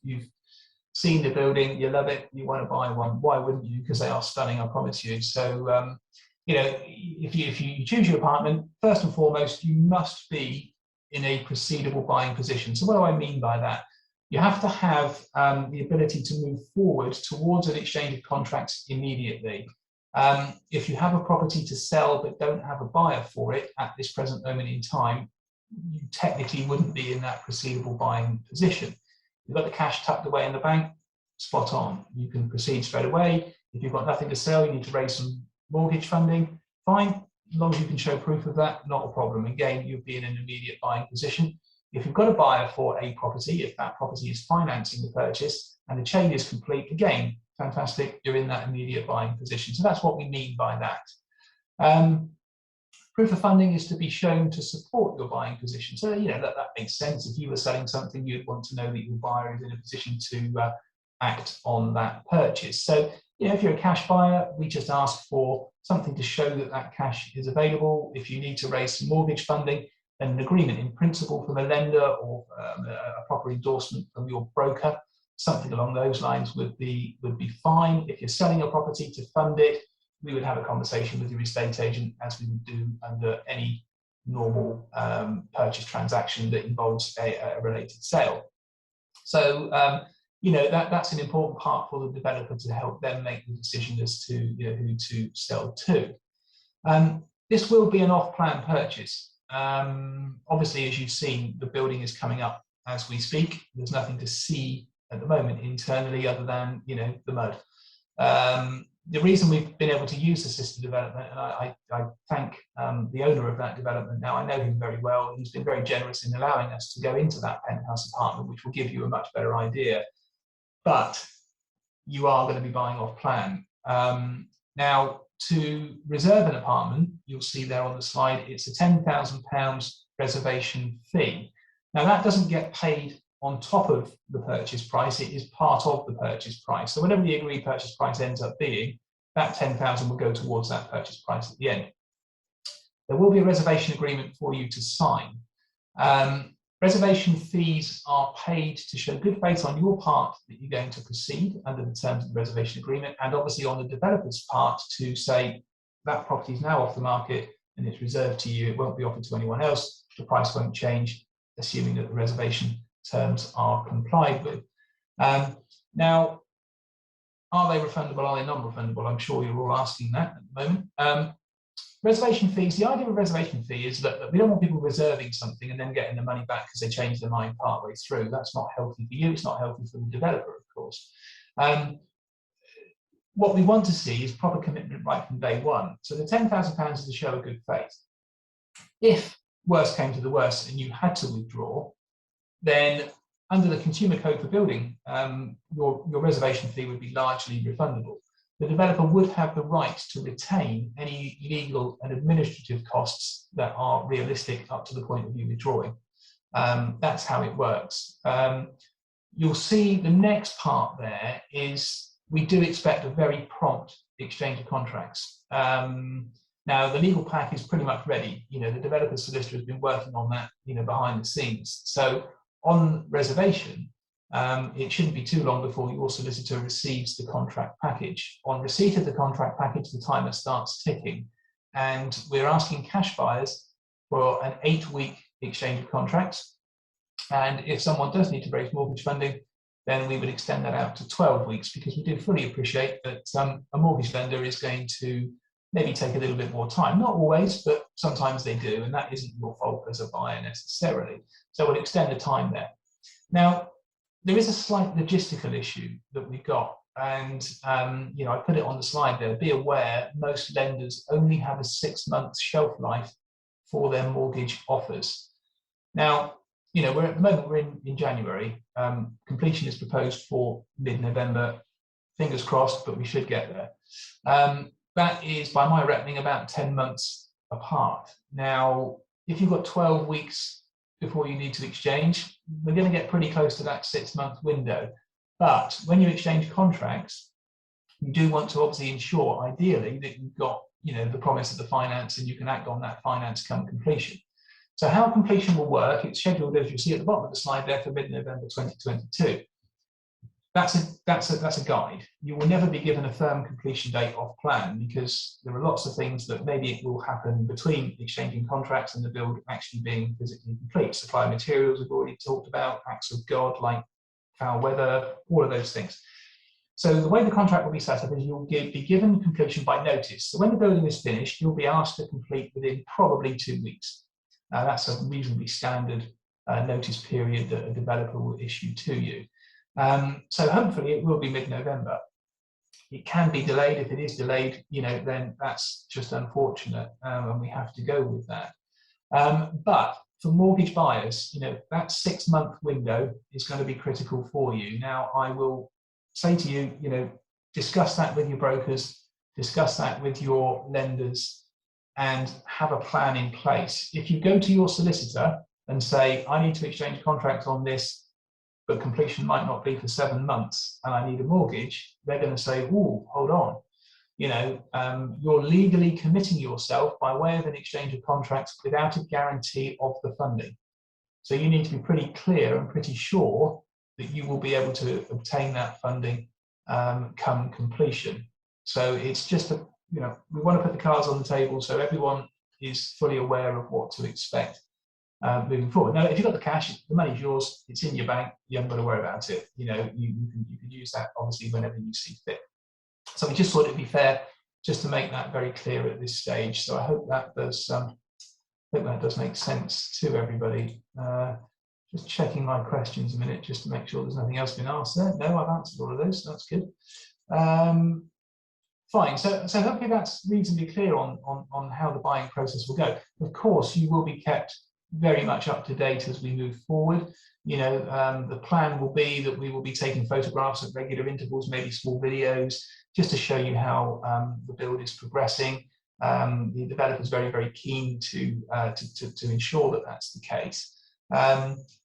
seen the building, you love it, you want to buy one. Why wouldn't you? Because they are stunning, I promise you. So you know, if you choose your apartment, first and foremost, you must be in a proceedable buying position. So what do I mean by that? You have to have the ability to move forward towards an exchange of contracts immediately. If you have a property to sell but don't have a buyer for it at this present moment in time, you technically wouldn't be in that proceedable buying position. You've got the cash tucked away in the bank, spot on. You can proceed straight away. If you've got nothing to sell, you need to raise some mortgage funding, fine. As long as you can show proof of that, not a problem. Again, you'll be in an immediate buying position. If you've got a buyer for a property, if that property is financing the purchase and the chain is complete, again, fantastic, you're in that immediate buying position. So that's what we mean by that. Proof of funding is to be shown to support your buying position. So, you know, that makes sense. If you were selling something, you'd want to know that your buyer is in a position to act on that purchase. So, you know, if you're a cash buyer, we just ask for something to show that that cash is available. If you need to raise some mortgage funding, then an agreement in principle from a lender, or a proper endorsement from your broker, something along those lines would be fine. If you're selling a property to fund it, we would have a conversation with your estate agent, as we would do under any normal purchase transaction that involves a related sale. So, you know, that's an important part for the developer to help them make the decision as to, you know, who to sell to. This will be an off-plan purchase. Obviously, as you've seen, the building is coming up as we speak. There's nothing to see at the moment internally other than, you know, the mud. The reason we've been able to use assisted development, and I thank the owner of that development now, I know him very well, he's been very generous in allowing us to go into that penthouse apartment, which will give you a much better idea. But you are going to be buying off plan. Now, to reserve an apartment, you'll see there on the slide, it's a £10,000 reservation fee. Now, that doesn't get paid on top of the purchase price, it is part of the purchase price. So whatever the agreed purchase price ends up being, that 10,000 will go towards that purchase price at the end. There will be a reservation agreement for you to sign. Reservation fees are paid to show good faith on your part that you're going to proceed under the terms of the reservation agreement, and obviously on the developer's part to say that property is now off the market and it's reserved to you, it won't be offered to anyone else, the price won't change, assuming that the reservation terms are complied with. Now, are they refundable, are they non-refundable? I'm sure you're all asking that at the moment. Reservation fees, the idea of a reservation fee is that we don't want people reserving something and then getting the money back because they changed their mind partway through. That's not healthy for you, it's not healthy for the developer, of course. What we want to see is proper commitment right from day one. So the £10,000 is to show a good faith. If worst came to the worst and you had to withdraw, then under the Consumer Code for building, your reservation fee would be largely refundable. The developer would have the right to retain any legal and administrative costs that are realistic up to the point of you withdrawing. That's how it works. You'll see the next part there is we do expect a very prompt exchange of contracts. Now, the legal pack is pretty much ready. You know, the developer's solicitor has been working on that, you know, behind the scenes. So on reservation, it shouldn't be too long before your solicitor receives the contract package. On receipt of the contract package, the timer starts ticking, and we're asking cash buyers for an 8-week exchange of contracts. And if someone does need to raise mortgage funding, then we would extend that out to 12 weeks, because we do fully appreciate that a mortgage lender is going to maybe take a little bit more time. Not always, but sometimes they do, and that isn't your fault as a buyer necessarily. So we'll extend the time there. Now, there is a slight logistical issue that we've got, and you know, I put it on the slide there. Be aware, most lenders only have a 6-month shelf life for their mortgage offers. Now, you know, at the moment we're in January. Completion is proposed for mid-November. Fingers crossed, but we should get there. That is, by my reckoning, about 10 months apart. Now, if you've got 12 weeks before you need to exchange, we're going to get pretty close to that 6-month window. But when you exchange contracts, you do want to obviously ensure, ideally, that you've got, you know, the promise of the finance and you can act on that finance come completion. So how completion will work, it's scheduled, as you see at the bottom of the slide there, for mid-November 2022. That's a guide. You will never be given a firm completion date off plan, because there are lots of things that maybe it will happen between exchanging contracts and the build actually being physically complete. Supply of materials we've already talked about, acts of God like foul weather, all of those things. So the way the contract will be set up is you'll be given completion by notice. So when the building is finished, you'll be asked to complete within probably 2 weeks. That's a reasonably standard notice period that a developer will issue to you. So hopefully it will be mid-November. It can be delayed. If it is delayed, you know, then that's just unfortunate, and we have to go with that. But for mortgage buyers, you know, that 6-month window is going to be critical for you. Now, I will say to you, you know, discuss that with your brokers, discuss that with your lenders, and have a plan in place. If you go to your solicitor and say, I need to exchange contracts on this, but completion might not be for 7 months and I need a mortgage, they're going to say, oh, hold on. You know, you're legally committing yourself by way of an exchange of contracts without a guarantee of the funding. So you need to be pretty clear and pretty sure that you will be able to obtain that funding come completion. So it's just, you know, we want to put the cards on the table so everyone is fully aware of what to expect moving forward. Now, if you've got the cash, the money's yours, it's in your bank, you haven't got to worry about it. You know, you can use that obviously whenever you see fit. So we just thought it'd be fair just to make that very clear at this stage. So I hope that does make sense to everybody. Just checking my questions a minute just to make sure there's nothing else been asked there. No, I've answered all of those, so that's good. Fine, so hopefully that's reasonably clear on how the buying process will go. Of course, you will be kept very much up to date as we move forward. You know, the plan will be that we will be taking photographs at regular intervals, maybe small videos, just to show you how the build is progressing. The developer is very, very keen to ensure that that's the case.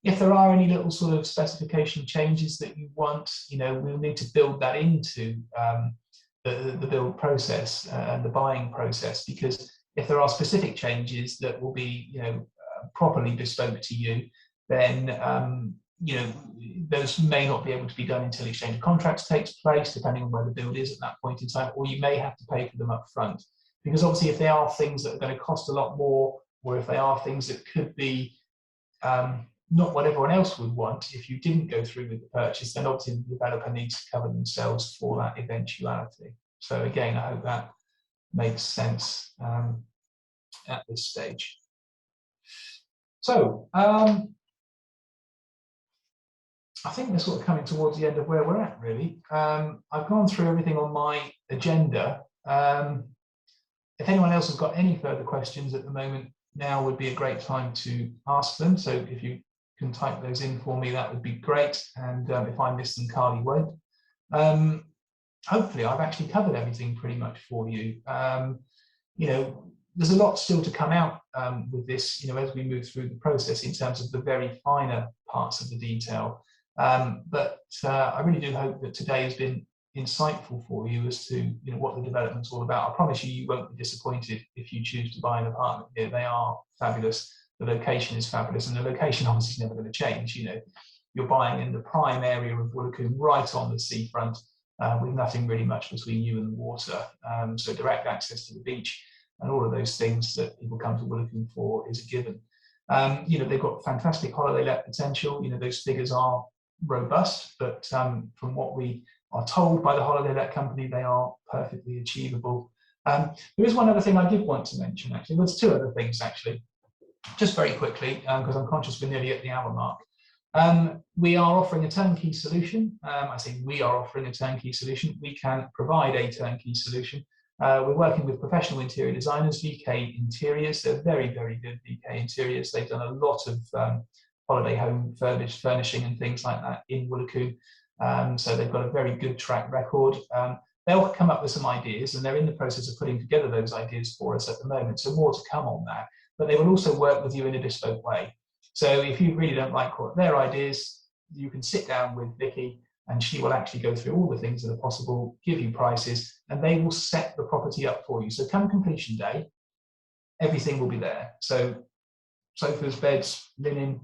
If there are any little sort of specification changes that you want, you know, we'll need to build that into the build process and the buying process, because if there are specific changes that will be, you know, properly bespoke to you, then those may not be able to be done until exchange of contracts takes place, depending on where the build is at that point in time, or you may have to pay for them up front. Because obviously if they are things that are going to cost a lot more, or if they are things that could be not what everyone else would want, if you didn't go through with the purchase, then obviously the developer needs to cover themselves for that eventuality. So again, I hope that makes sense at this stage. So I think we're sort of coming towards the end of where we're at, really. I've gone through everything on my agenda. If anyone else has got any further questions at the moment, now would be a great time to ask them. So if you can type those in for me, that would be great. And if I miss them, Carly won't. Hopefully, I've actually covered everything pretty much for you. There's a lot still to come out with this, as we move through the process in terms of the very finer parts of the detail. But I really do hope that today has been insightful for you as to what the development's all about. I promise you won't be disappointed if you choose to buy an apartment here. They are fabulous. The location is fabulous, and the location obviously is never going to change. You're buying in the prime area of Woolacombe, right on the seafront, with nothing really much between you and the water. So direct access to the beach and all of those things that people come to Woolacombe for is a given. They've got fantastic holiday let potential. Those figures are robust, but from what we are told by the holiday let company, they are perfectly achievable. There is one other thing I did want to mention, actually. There's two other things, actually, just very quickly, because I'm conscious we're nearly at the hour mark. We are offering a turnkey solution. I say we are offering a turnkey solution. We can provide a turnkey solution. We're working with professional interior designers, VK Interiors. They're very, very good VK Interiors. They've done a lot of holiday home furnishing and things like that in Woolacombe. So they've got a very good track record. They'll come up with some ideas, and they're in the process of putting together those ideas for us at the moment. So more to come on that. But they will also work with you in a bespoke way. So if you really don't like what their ideas, you can sit down with Vicky, and she will actually go through all the things that are possible, give you prices, and they will set the property up for you. So come completion day, everything will be there. So sofas, beds, linen,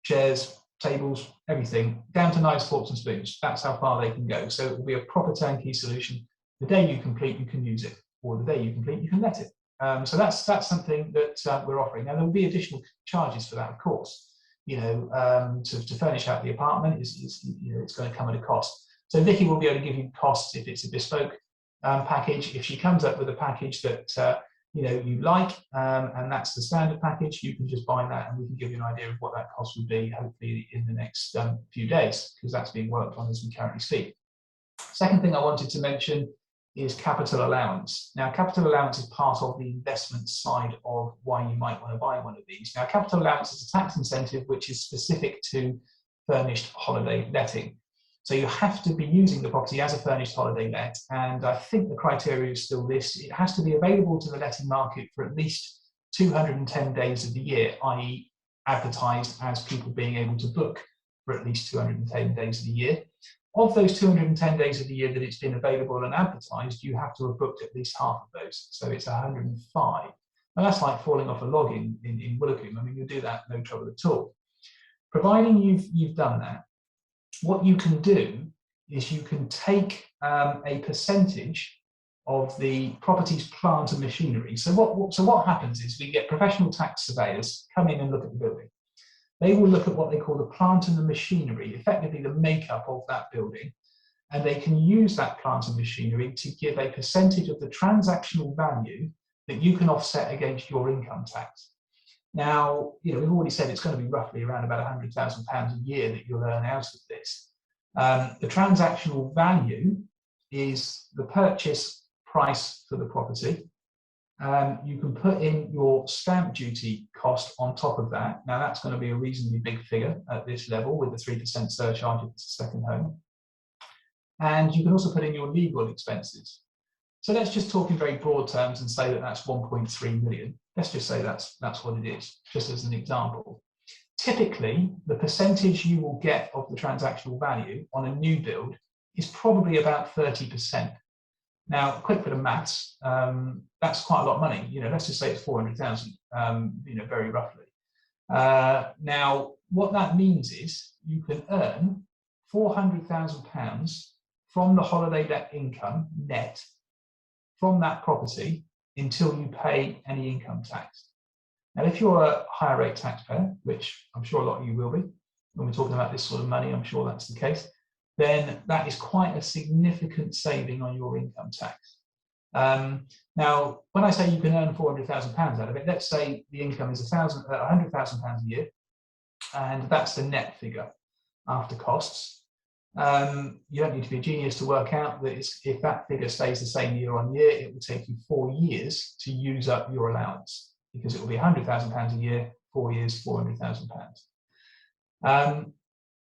chairs, tables, everything, down to knives, forks and spoons. That's how far they can go. So it will be a proper turnkey solution. The day you complete, you can use it, or the day you complete, you can let it. So that's something that we're offering. Now, there will be additional charges for that, of course. To furnish out the apartment it's going to come at a cost. So Vicky will be able to give you costs if it's a bespoke package. If she comes up with a package that you like, and that's the standard package, you can just buy that, and we can give you an idea of what that cost would be, hopefully in the next few days, because that's being worked on as we currently speak. Second thing I wanted to mention is capital allowance. Now, capital allowance is part of the investment side of why you might want to buy one of these. Now, capital allowance is a tax incentive which is specific to furnished holiday letting. So you have to be using the property as a furnished holiday let, and I think the criteria is still this: it has to be available to the letting market for at least 210 days of the year, i.e. advertised as people being able to book for at least 210 days of the year. Of those 210 days of the year that it's been available and advertised, you have to have booked at least half of those. So it's 105. And that's like falling off a log in Woolacombe. I mean, you'll do that, no trouble at all. Providing you've done that, what you can do is you can take a percentage of the property's plant and machinery. So what happens is we get professional tax surveyors come in and look at the building. They will look at what they call the plant and the machinery, effectively the makeup of that building, and they can use that plant and machinery to give a percentage of the transactional value that you can offset against your income tax. Now, we've already said it's going to be roughly around about £100,000 a year that you'll earn out of this. The transactional value is the purchase price for the property. You can put in your stamp duty cost on top of that. Now, that's going to be a reasonably big figure at this level with the 3% surcharge if it's a second home. And you can also put in your legal expenses. So let's just talk in very broad terms and say that that's 1.3 million. Let's just say that's what it is, just as an example. Typically, the percentage you will get of the transactional value on a new build is probably about 30%. Now, quick bit of maths, that's quite a lot of money. Let's just say it's 400,000, very roughly. Now, what that means is you can earn £400,000 from the holiday let income net from that property until you pay any income tax. Now, if you're a higher rate taxpayer, which I'm sure a lot of you will be, when we're talking about this sort of money, I'm sure that's the case, then that is quite a significant saving on your income tax. Now, when I say you can earn £400,000 out of it, let's say the income is £100,000 a year, and that's the net figure after costs. You don't need to be a genius to work out that if that figure stays the same year on year, it will take you 4 years to use up your allowance, because it will be £100,000 a year, 4 years, £400,000.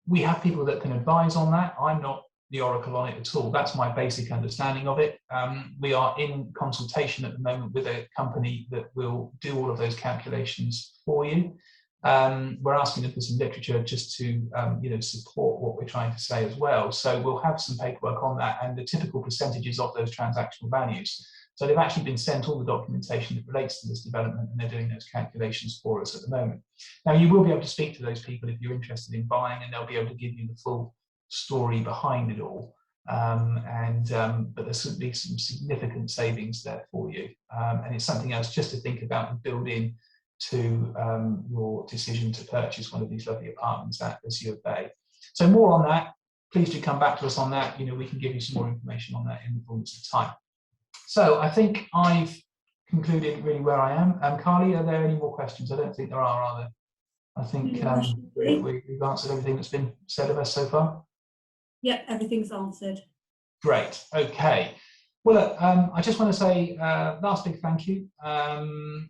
We have people that can advise on that. I'm not the oracle on it at all. That's my basic understanding of it. We are in consultation at the moment with a company that will do all of those calculations for you. We're asking them for some literature just to support what we're trying to say as well. So we'll have some paperwork on that and the typical percentages of those transactional values. So they've actually been sent all the documentation that relates to this development, and they're doing those calculations for us at the moment. Now, you will be able to speak to those people if you're interested in buying, and they'll be able to give you the full story behind it all. But there's going to be some significant savings there for you. And it's something else just to think about and build in to your decision to purchase one of these lovely apartments at Azure Bay. So more on that, please do come back to us on that. We can give you some more information on that in the fullness of time. So I think I've concluded really where I am. Carly, are there any more questions? I don't think there are there? I think we've answered everything that's been said of us so far. Yep, everything's answered. Great, okay. Well, look, I just want to say last big thank you.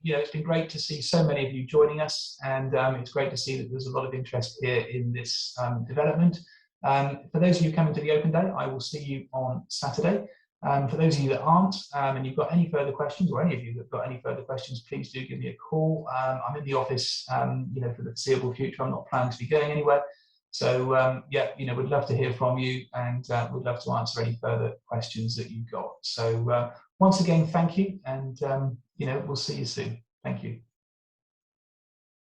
It's been great to see so many of you joining us, and it's great to see that there's a lot of interest here in this development. For those of you coming to the open day, I will see you on Saturday. For those of you that aren't, and you've got any further questions, or any of you that have got any further questions, please do give me a call. I'm in the office, for the foreseeable future. I'm not planning to be going anywhere. So, we'd love to hear from you, and we'd love to answer any further questions that you've got. So, once again, thank you, and we'll see you soon. Thank you.